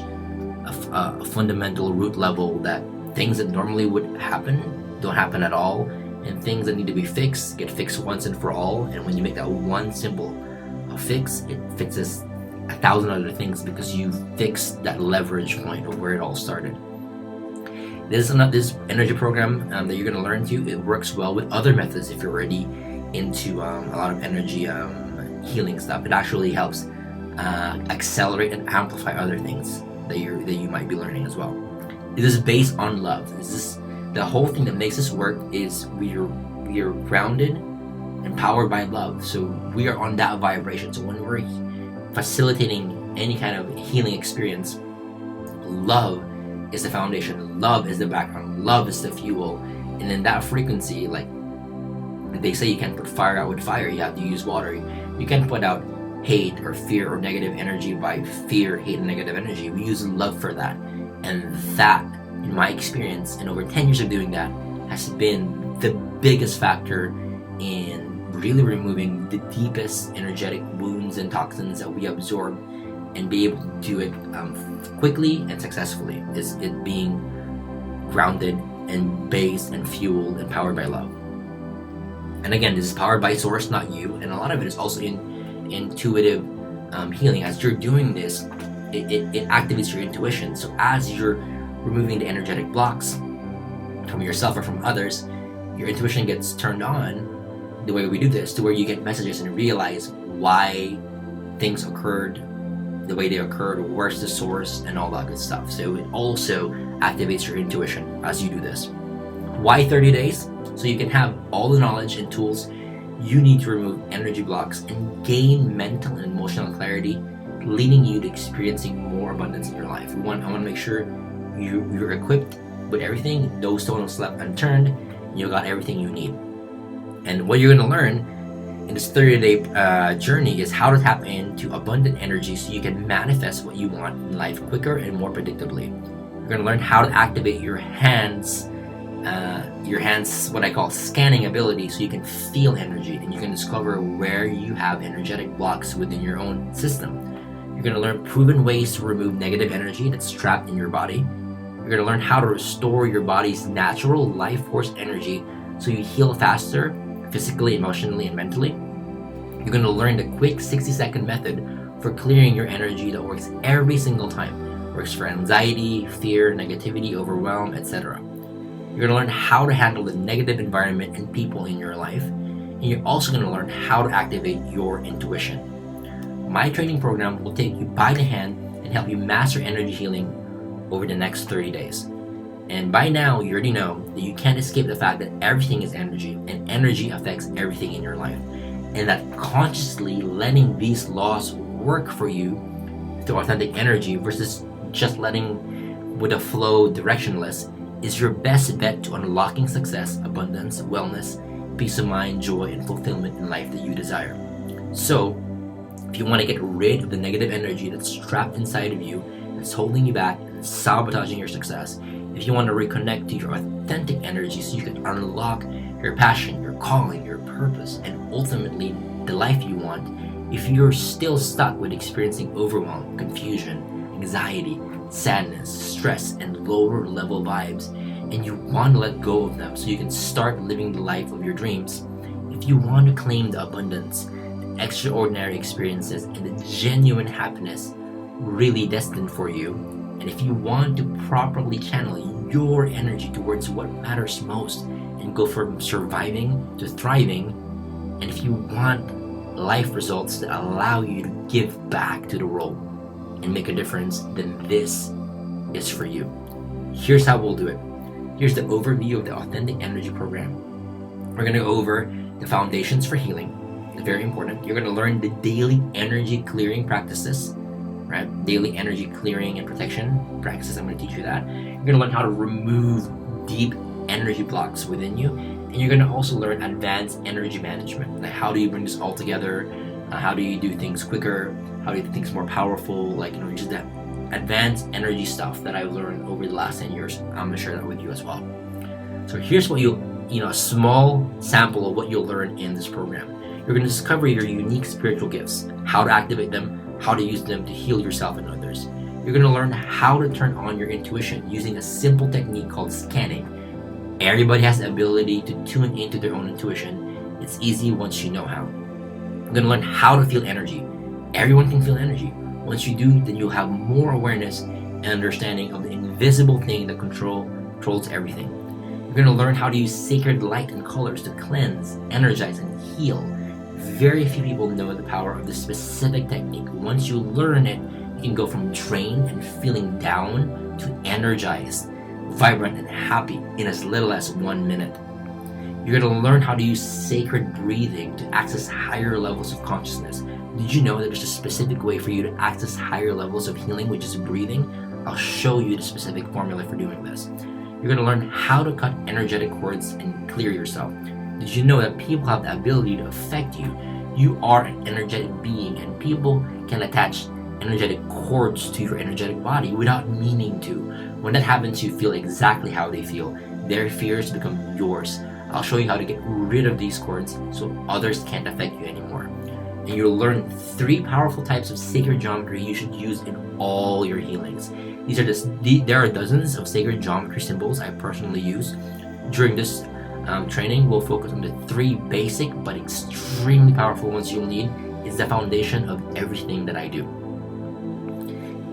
a fundamental root level that things that normally would happen don't happen at all, and things that need to be fixed get fixed once and for all. And when you make that one simple fix, it fixes 1,000 other things, because you fixed that leverage point of where it all started. This energy program that you're going to learn to, it works well with other methods. If you're already into a lot of energy healing stuff, it actually helps accelerate and amplify other things that you might be learning as well. This is based on love. The whole thing that makes this work is we are grounded and powered by love. So we are on that vibration. So when we're facilitating any kind of healing experience, love is the foundation, love is the background, love is the fuel. And in that frequency, like they say, you can't put fire out with fire, you have to use water. You can't put out hate or fear or negative energy by fear, hate, and negative energy. We use love for that. And that, in my experience, in over 10 years of doing that, has been the biggest factor in really removing the deepest energetic wounds and toxins that we absorb and be able to do it quickly and successfully. Is it being grounded and based and fueled and powered by love. And again, this is powered by source, not you. And a lot of it is also in intuitive healing. As you're doing this, it activates your intuition. So as you're removing the energetic blocks from yourself or from others, your intuition gets turned on the way we do this, to where you get messages and realize why things occurred the way they occurred, where's the source, and all that good stuff. So it also activates your intuition as you do this. Why 30 days? So you can have all the knowledge and tools you need to remove energy blocks and gain mental and emotional clarity, leading you to experiencing more abundance in your life. I want to make sure you're equipped with everything, no stone was left unturned, you got everything you need. And what you're going to learn in this 30-day journey is how to tap into abundant energy so you can manifest what you want in life quicker and more predictably. You're going to learn how to activate your hands, what I call scanning ability, so you can feel energy and you can discover where you have energetic blocks within your own system. You're going to learn proven ways to remove negative energy that's trapped in your body. You're going to learn how to restore your body's natural life force energy so you heal faster, physically, emotionally, and mentally. You're going to learn the quick 60-second method for clearing your energy that works every single time. Works for anxiety, fear, negativity, overwhelm, etc. You're going to learn how to handle the negative environment and people in your life. And you're also going to learn how to activate your intuition. My training program will take you by the hand and help you master energy healing over the next 30 days. And by now, you already know that you can't escape the fact that everything is energy, and energy affects everything in your life. And that consciously letting these laws work for you through authentic energy versus just letting with a flow directionless is your best bet to unlocking success, abundance, wellness, peace of mind, joy, and fulfillment in life that you desire. So, if you want to get rid of the negative energy that's trapped inside of you, that's holding you back and sabotaging your success, if you want to reconnect to your authentic energy so you can unlock your passion, your calling, your purpose, and ultimately the life you want, if you're still stuck with experiencing overwhelm, confusion, anxiety, sadness, stress, and lower level vibes, and you want to let go of them so you can start living the life of your dreams, if you want to claim the abundance, the extraordinary experiences, and the genuine happiness really destined for you, and if you want to properly channel your energy towards what matters most and go from surviving to thriving, and if you want life results that allow you to give back to the world and make a difference, then this is for you. Here's how we'll do it. Here's the overview of the Authentic Energy Program. We're going to go over the foundations for healing. It's very important. You're going to learn the daily energy clearing practices, right? Daily energy clearing and protection practices. I'm going to teach you that. You're going to learn how to remove deep energy blocks within you. And you're going to also learn advanced energy management. Like, how do you bring this all together? How do you do things quicker? How do you do things more powerful? Like, just that advanced energy stuff that I've learned over the last 10 years. I'm going to share that with you as well. So here's what a small sample of what you'll learn in this program. You're going to discover your unique spiritual gifts, how to activate them, how to use them to heal yourself and others. You're going to learn how to turn on your intuition using a simple technique called scanning. Everybody has the ability to tune into their own intuition. It's easy once you know how. You're going to learn how to feel energy. Everyone can feel energy. Once you do, then you'll have more awareness and understanding of the invisible thing that controls everything. You're going to learn how to use sacred light and colors to cleanse, energize, and heal. Very few people know the power of this specific technique. Once you learn it, you can go from drained and feeling down to energized, vibrant, and happy in as little as 1 minute. You're going to learn how to use sacred breathing to access higher levels of consciousness. Did you know that there's a specific way for you to access higher levels of healing, which is breathing? I'll show you the specific formula for doing this. You're going to learn how to cut energetic cords and clear yourself. Did you know that people have the ability to affect you? You are an energetic being, and people can attach energetic cords to your energetic body without meaning to. When that happens, you feel exactly how they feel. Their fears become yours. I'll show you how to get rid of these cords so others can't affect you anymore. and you'll learn 3 powerful types of sacred geometry you should use in all your healings. There are dozens of sacred geometry symbols I personally use. During this training, we'll focus on the 3 basic but extremely powerful ones you'll need. It's the foundation of everything that I do.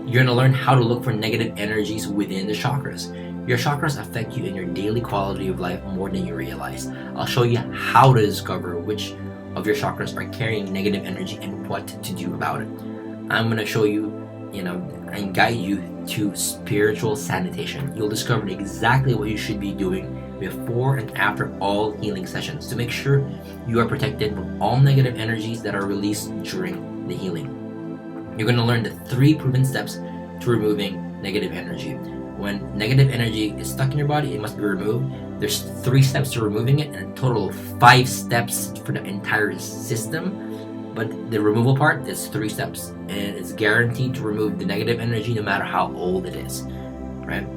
You're going to learn how to look for negative energies within the chakras. Your chakras affect you in your daily quality of life more than you realize. I'll show you how to discover which of your chakras are carrying negative energy and what to do about it. I'm going to show you, and guide you to spiritual sanitation. You'll discover exactly what you should be doing before and after all healing sessions to make sure you are protected from all negative energies that are released during the healing. You're going to learn the 3 proven steps to removing negative energy. When negative energy is stuck in your body, it must be removed. There's 3 steps to removing it, and a total of 5 steps for the entire system. But the removal part is 3 steps, and it's guaranteed to remove the negative energy no matter how old it is, right?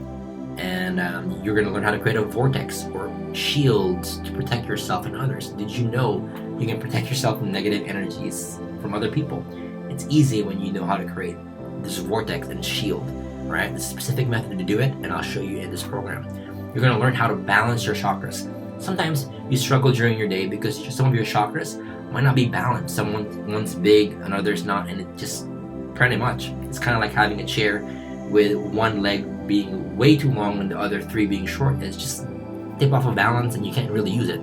And you're going to learn how to create a vortex or shields to protect yourself and others. Did you know you can protect yourself from negative energies from other people? It's easy when you know how to create this vortex and shield, right? There's a specific method to do it, and I'll show you in this program. You're going to learn how to balance your chakras. Sometimes you struggle during your day because some of your chakras might not be balanced. One's big and others not, and it just pretty much, it's kind of like having a chair with one leg being way too long and the other 3 being short. It's just tip off of balance and you can't really use it.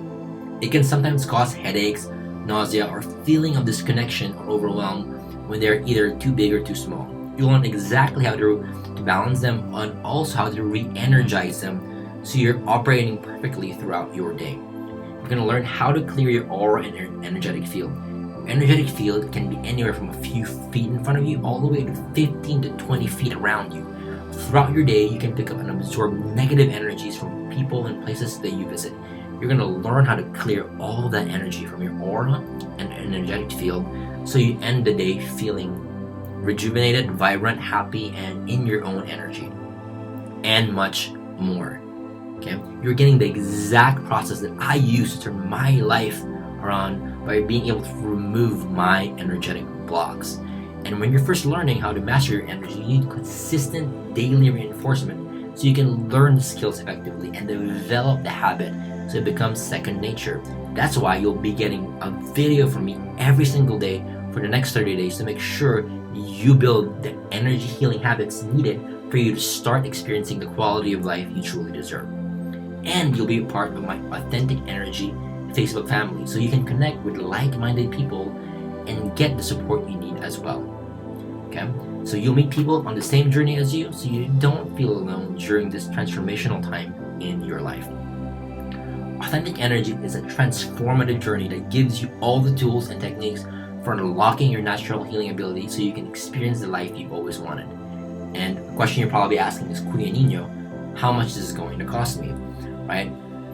It can sometimes cause headaches, nausea, or feeling of disconnection or overwhelm when they're either too big or too small. You'll learn exactly how to balance them and also how to re-energize them so you're operating perfectly throughout your day. You're going to learn how to clear your aura and energetic field. Your energetic field can be anywhere from a few feet in front of you all the way to 15 to 20 feet around you. Throughout your day, you can pick up and absorb negative energies from people and places that you visit. You're going to learn how to clear all that energy from your aura and energetic field so you end the day feeling rejuvenated, vibrant, happy, and in your own energy, and much more. Okay, you're getting the exact process that I use to turn my life around by being able to remove my energetic blocks. And when you're first learning how to master your energy, you need consistent daily reinforcement so you can learn the skills effectively and develop the habit so it becomes second nature. That's why you'll be getting a video from me every single day for the next 30 days to make sure you build the energy healing habits needed for you to start experiencing the quality of life you truly deserve. And you'll be a part of my Authentic Energy Facebook family so you can connect with like-minded people and get the support you need as well. Okay? So you'll meet people on the same journey as you so you don't feel alone during this transformational time in your life. Authentic Energy is a transformative journey that gives you all the tools and techniques for unlocking your natural healing ability so you can experience the life you've always wanted. And the question you're probably asking is, Kuya Nino, how much is this going to cost me? Right?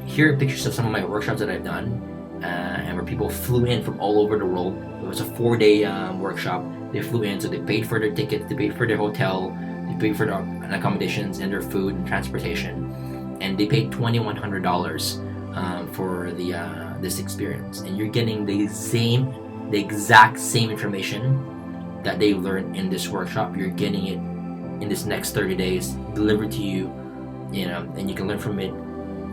Here are pictures of some of my workshops that I've done, and where people flew in from all over the world. It was a 4-day workshop. They flew in, so they paid for their tickets, they paid for their hotel, they paid for their accommodations and their food and transportation, and they paid $2,100 for this experience. And you're getting the exact same information that they learned in this workshop. You're getting it in this next 30 days delivered to you, and you can learn from it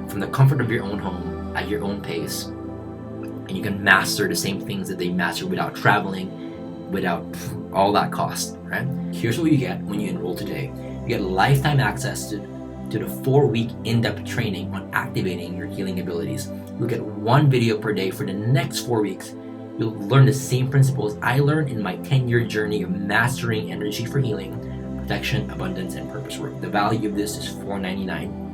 from the comfort of your own home at your own pace, and you can master the same things that they mastered without traveling, without all that cost, right? Here's what you get when you enroll today. You get lifetime access to the 4-week in-depth training on activating your healing abilities. You'll get 1 video per day for the next 4 weeks. You'll learn the same principles I learned in my 10-year journey of mastering energy for healing, protection, abundance, and purpose work. The value of this is $4.99.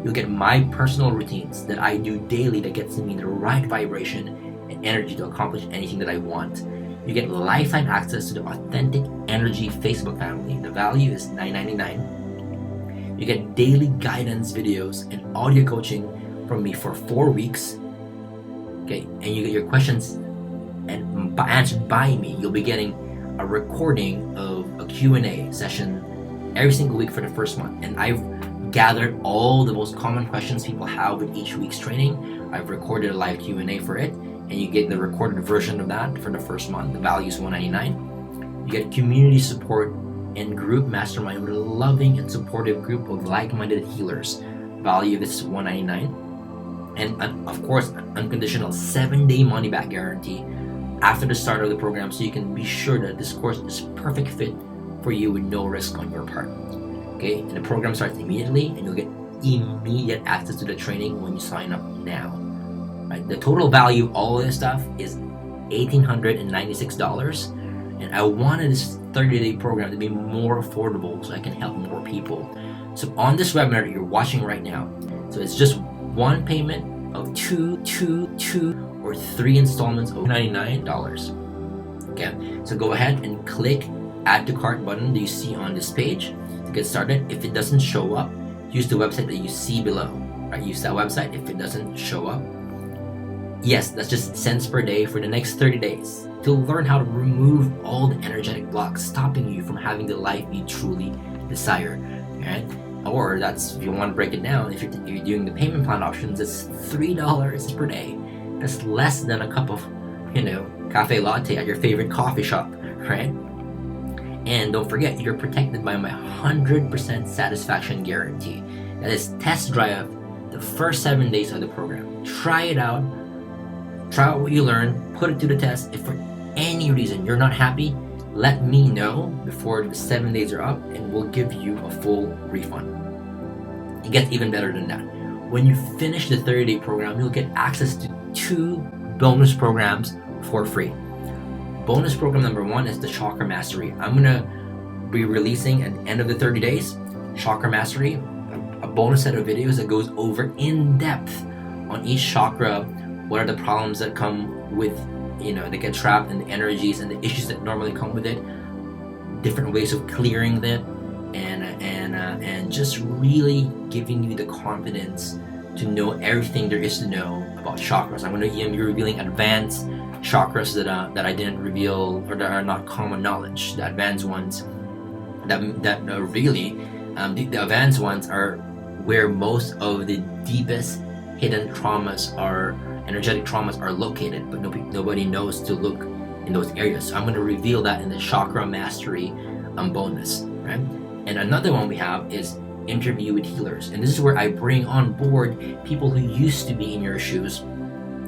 You'll get my personal routines that I do daily that gets me the right vibration and energy to accomplish anything that I want. You get lifetime access to the Authentic Energy Facebook family. The value is $9.99. You get daily guidance videos and audio coaching from me for 4 weeks. Okay, and you get your questions and answered by me. You'll be getting a recording of a Q&A session every single week for the first month. And I've gathered all the most common questions people have with each week's training. I've recorded a live Q&A for it, and you get the recorded version of that for the first month. The value is $199. You get community support and group mastermind with a loving and supportive group of like-minded healers. Value of this is $199. And of course, unconditional 7-day money-back guarantee after the start of the program, so you can be sure that this course is perfect fit for you with no risk on your part. Okay, and the program starts immediately, and you'll get immediate access to the training when you sign up now. Right? The total value of all of this stuff is $1,896, and I wanted this 30-day program to be more affordable so I can help more people. So on this webinar that you're watching right now, so it's just one payment of two, or 3 installments of $99. Okay, so go ahead and click add to cart button that you see on this page to get started. If it doesn't show up, use the website that you see below. Right, use that website. If it doesn't show up, yes, that's just cents per day for the next 30 days to learn how to remove all the energetic blocks stopping you from having the life you truly desire. Right? Or that's, if you want to break it down, if you're doing the payment plan options, it's $3 per day. That's less than a cup of, cafe latte at your favorite coffee shop, right? And don't forget, you're protected by my 100% satisfaction guarantee. That is, test drive the first 7 days of the program. Try it out. Try out what you learn. Put it to the test. If for any reason you're not happy, let me know before the 7 days are up, and we'll give you a full refund. It gets even better than that. When you finish the 30-day program, you'll get access to 2 bonus programs for free. Bonus program number 1 is the Chakra Mastery. I'm going to be releasing at the end of the 30 days, Chakra Mastery, a bonus set of videos that goes over in depth on each chakra, what are the problems that come with, they get trapped in the energies and the issues that normally come with it, different ways of clearing them, and just really giving you the confidence to know everything there is to know about chakras. I'm going to be revealing advanced chakras that I didn't reveal, or that are not common knowledge. The advanced ones that really the advanced ones are where most of the deepest hidden traumas are, energetic traumas are located, but nobody knows to look in those areas. So I'm going to reveal that in the Chakra Mastery bonus, right? And another one we have is Interview with Healers, and this is where I bring on board people who used to be in your shoes,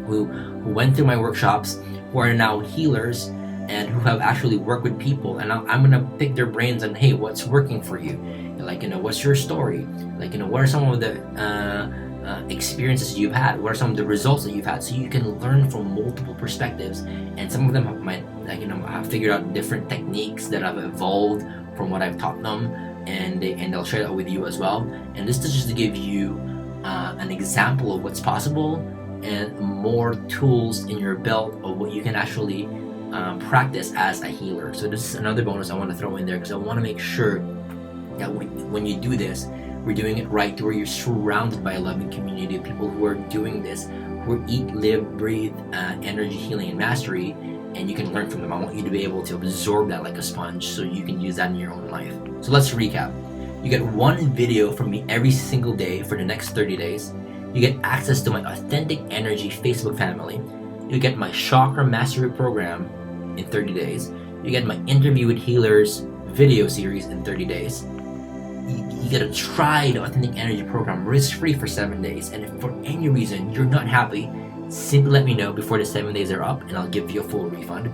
who went through my workshops, who are now healers, and who have actually worked with people. And I'm gonna pick their brains on, hey, what's working for you? What's your story? What are some of the experiences you've had? What are some of the results that you've had? So you can learn from multiple perspectives. And some of them have figured out different techniques that have evolved from what I've taught them, and they'll share that with you as well. And this is just to give you an example of what's possible and more tools in your belt of what you can actually practice as a healer. So this is another bonus I want to throw in there, because I want to make sure that when you do this, we're doing it right, to where you're surrounded by a loving community of people who are doing this, who eat, live, breathe energy healing and mastery, and you can learn from them. I want you to be able to absorb that like a sponge so you can use that in your own life. So let's recap. You get 1 video from me every single day for the next 30 days. You get access to my Authentic Energy Facebook family. You get my Chakra Mastery program in 30 days. You get my Interview with Healers video series in 30 days. You get to try the Authentic Energy program risk-free for 7 days. And if for any reason you're not happy, simply let me know before the 7 days are up, and I'll give you a full refund.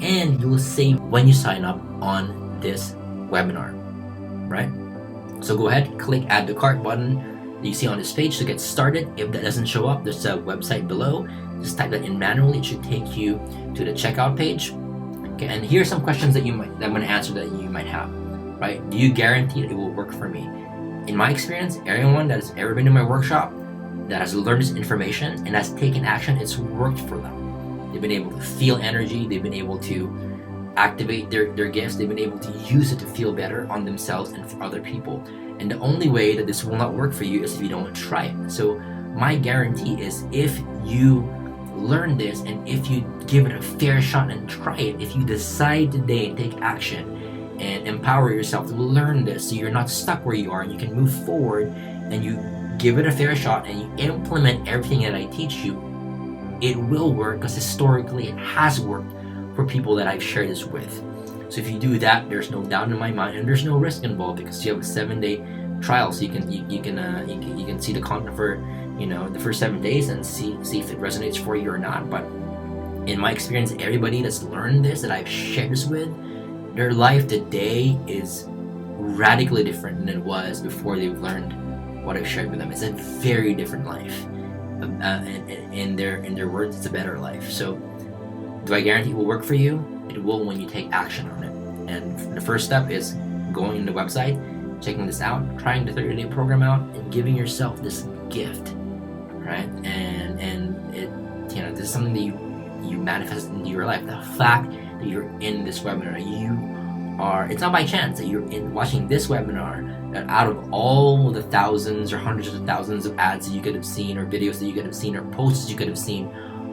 And you will save when you sign up on this webinar, right? So go ahead, click add to cart button that you see on this page to get started. If that doesn't show up, there's a website below. Just type that in manually. It should take you to the checkout page. Okay, and here are some questions that I'm going to answer that you might have, right? Do you guarantee that it will work for me? In my experience, everyone that has ever been in my workshop that has learned this information and has taken action, it's worked for them. They've been able to feel energy. They've been able to activate their gifts. They've been able to use it to feel better on themselves and for other people. And the only way that this will not work for you is if you don't try it. So my guarantee is, if you learn this and if you give it a fair shot and try it, if you decide today and take action and empower yourself to learn this so you're not stuck where you are and you can move forward, and you give it a fair shot and you implement everything that I teach you, it will work because historically it has worked for people that I've shared this with. So if you do that, there's no doubt in my mind, and there's no risk involved because you have a 7-day trial, so you can see the content for the first 7 days and see if it resonates for you or not. But in my experience, everybody that's learned this that I've shared this with, their life today is radically different than it was before they've learned what I've shared with them. It's a very different life. In their words, it's a better life. So do I guarantee it will work for you? It will when you take action on it. And the first step is going to the website, checking this out, trying the 30-day program out, and giving yourself this gift, right? And it, this is something that you manifest into your life. The fact that you're in this webinar, it's not by chance that you're watching this webinar, that out of all the thousands or hundreds of thousands of ads that you could have seen, or videos that you could have seen, or posts you could have seen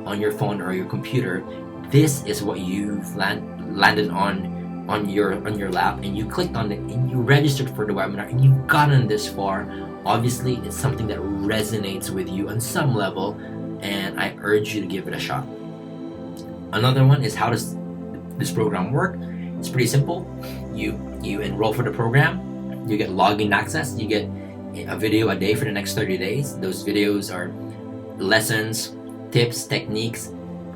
on your phone or your computer, this is what you've landed on your lap, and you clicked on it and you registered for the webinar and you've gotten this far. Obviously, it's something that resonates with you on some level, and I urge you to give it a shot. Another one is, how does this program work? It's pretty simple. You enroll for the program, you get login access, you get a video a day for the next 30 days. Those videos are lessons, tips, techniques,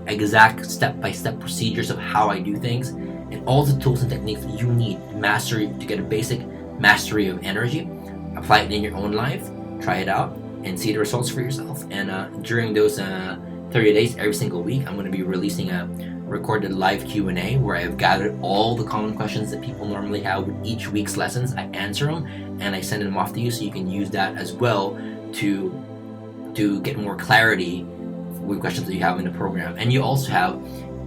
exact step-by-step procedures of how I do things, and all the tools and techniques that you need to get a basic mastery of energy. Apply it in your own life, try it out, and see the results for yourself. And during those 30 days, every single week, I'm going to be releasing a recorded live Q&A where I've gathered all the common questions that people normally have with each week's lessons. I answer them and I send them off to you, so you can use that as well to get more clarity with questions that you have in the program. And you also have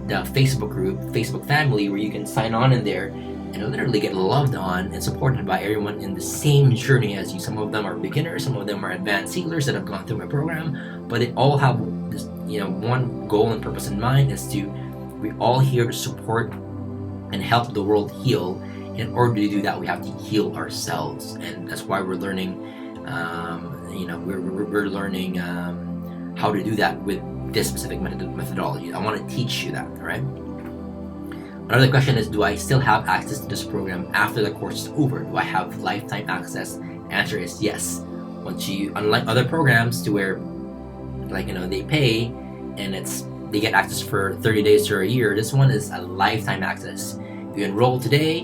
the Facebook group, Facebook family, where you can sign on in there and literally get loved on and supported by everyone in the same journey as you. Some of them are beginners, some of them are advanced healers that have gone through my program, but they all have this, one goal and purpose in mind, is we're all here to support and help the world heal. In order to do that, we have to heal ourselves, and that's why we're learning. We're learning how to do that with this specific methodology. I want to teach you that. All right. Another question is, do I still have access to this program after the course is over? Do I have lifetime access? Answer is yes. Once unlike other programs to where, they pay and they get access for 30 days or a year, this one is a lifetime access. You enroll today,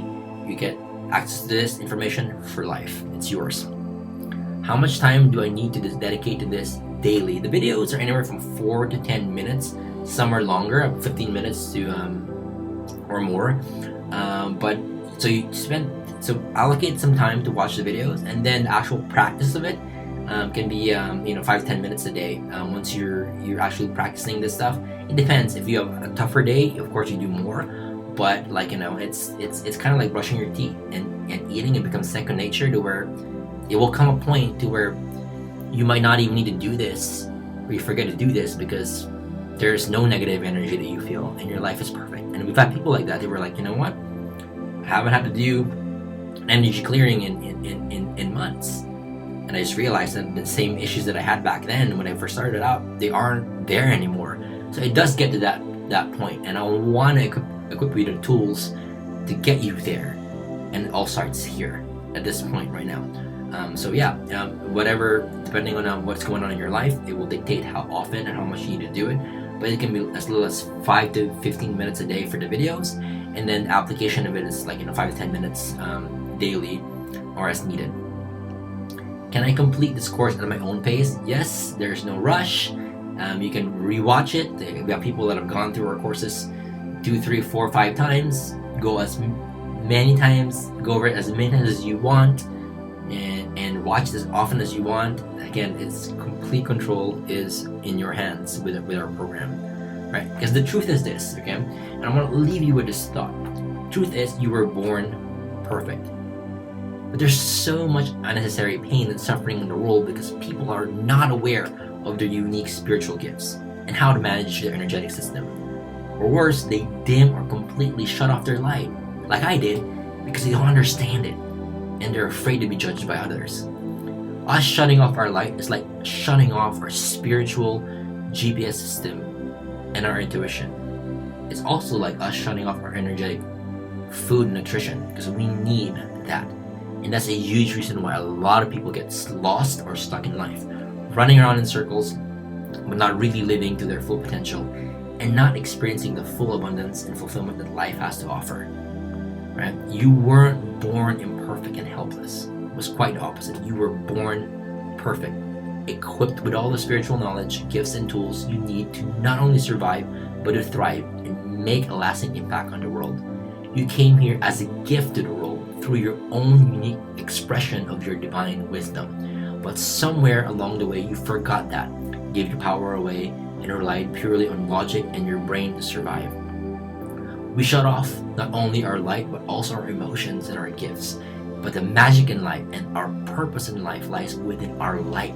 you get access to this information for life. It's yours. How much time do I need to dedicate to this daily? The videos are anywhere from 4 to 10 minutes. Some are longer, 15 minutes to or more. But so allocate some time to watch the videos, and then the actual practice of it can be 5 to 10 minutes a day. Once you're actually practicing this stuff, it depends. If you have a tougher day, of course you do more. But it's kind of like brushing your teeth, and eating. It becomes second nature, to where it will come a point to where you might not even need to do this, or you forget to do this because there's no negative energy that you feel and your life is perfect. And we've had people like that. They were like, you know what? I haven't had to do energy clearing in months. And I just realized that the same issues that I had back then when I first started out, they aren't there anymore. So it does get to that point. And I want to equip you the tools to get you there. And it all starts here at this point right now. Whatever, depending on what's going on in your life, it will dictate how often and how much you need to do it. But it can be as little as 5 to 15 minutes a day for the videos, and then the application of it is 5 to 10 minutes daily or as needed. Can I complete this course at my own pace? Yes, there's no rush. You can rewatch it. We have people that have gone through our courses 2, 3, 4, 5 times. Go as many times, go over it as many times as you want, and watch it as often as you want. Again, it's complete control is in your hands with our program, right? Because the truth is this, okay? And I want to leave you with this thought. Truth is, you were born perfect. But there's so much unnecessary pain and suffering in the world because people are not aware of their unique spiritual gifts and how to manage their energetic system. Or worse, they dim or completely shut off their light, like I did, because they don't understand it and they're afraid to be judged by others. Us shutting off our light is like shutting off our spiritual GPS system and our intuition. It's also like us shutting off our energetic food and nutrition, because we need that. And that's a huge reason why a lot of people get lost or stuck in life, running around in circles, but not really living to their full potential and not experiencing the full abundance and fulfillment that life has to offer. Right? You weren't born imperfect and helpless. It was quite the opposite. You were born perfect, equipped with all the spiritual knowledge, gifts, and tools you need to not only survive, but to thrive and make a lasting impact on the world. You came here as a gift to the world through your own unique expression of your divine wisdom. But somewhere along the way, you forgot that, gave your power away, and relied purely on logic and your brain to survive. We shut off not only our light, but also our emotions and our gifts. But the magic in life and our purpose in life lies within our light,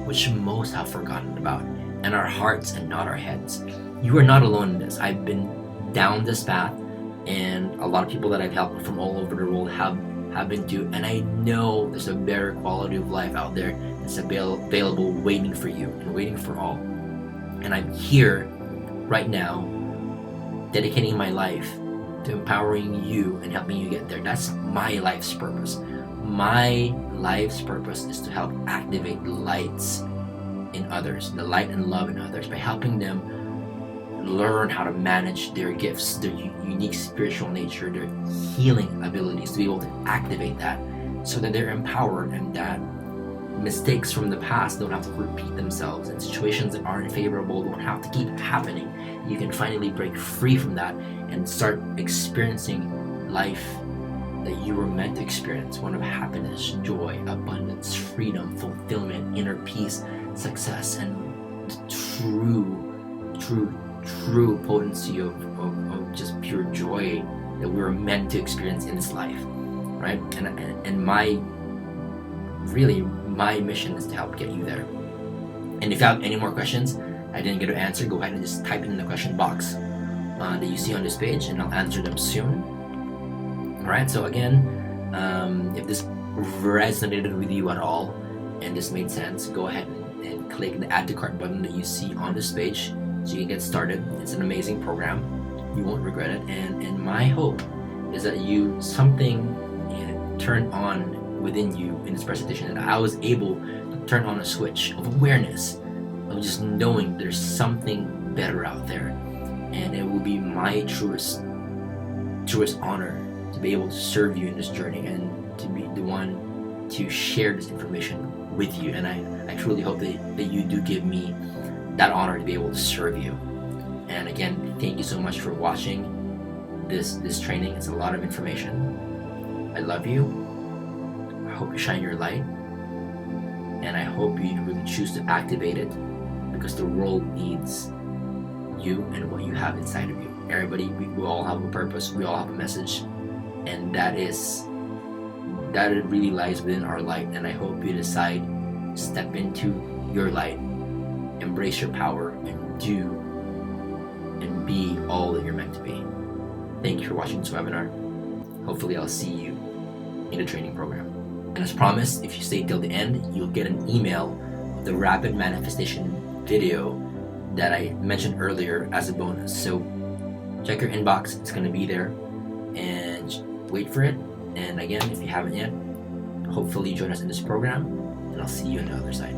which most have forgotten about, and our hearts and not our heads. You are not alone in this. I've been down this path, and a lot of people that I've helped from all over the world have been too, and I know there's a better quality of life out there that's available waiting for you and waiting for all. And I'm here right now dedicating my life to empowering you and helping you get there. That's my life's purpose. My life's purpose is to help activate the lights in others, the light and love in others, by helping them learn how to manage their gifts, their unique spiritual nature, their healing abilities, to be able to activate that so that they're empowered, and that mistakes from the past don't have to repeat themselves, and situations that aren't favorable don't have to keep happening. You can finally break free from that and start experiencing life that you were meant to experience, one of happiness, joy, abundance, freedom, fulfillment, inner peace, success, and true potency of just pure joy that we were meant to experience in this life, right? And my mission is to help get you there. And if you have any more questions I didn't get to answer, go ahead and just type it in the question box that you see on this page, and I'll answer them soon. Alright, so again, if this resonated with you at all and this made sense, go ahead and click the add to cart button that you see on this page so you can get started. It's an amazing program. You won't regret it. And my hope is that something turned on within you in this presentation, that I was able to turn on a switch of awareness, of just knowing there's something better out there. And it will be my truest honor to be able to serve you in this journey and to be the one to share this information with you. And I truly hope that you do give me that honor to be able to serve you. And again, thank you so much for watching this training. It's a lot of information. I love you. I hope you shine your light, and I hope you really choose to activate it, because the world needs you and what you have inside of you. Everybody, we all have a purpose, we all have a message, and that it really lies within our light. And I hope you decide to step into your light, embrace your power, and do and be all that you're meant to be. Thank you for watching this webinar. Hopefully I'll see you in the training program. And as promised, if you stay till the end, you'll get an email of the rapid manifestation video that I mentioned earlier as a bonus. So check your inbox, it's going to be there, and wait for it. And again, if you haven't yet, hopefully join us in this program, and I'll see you on the other side.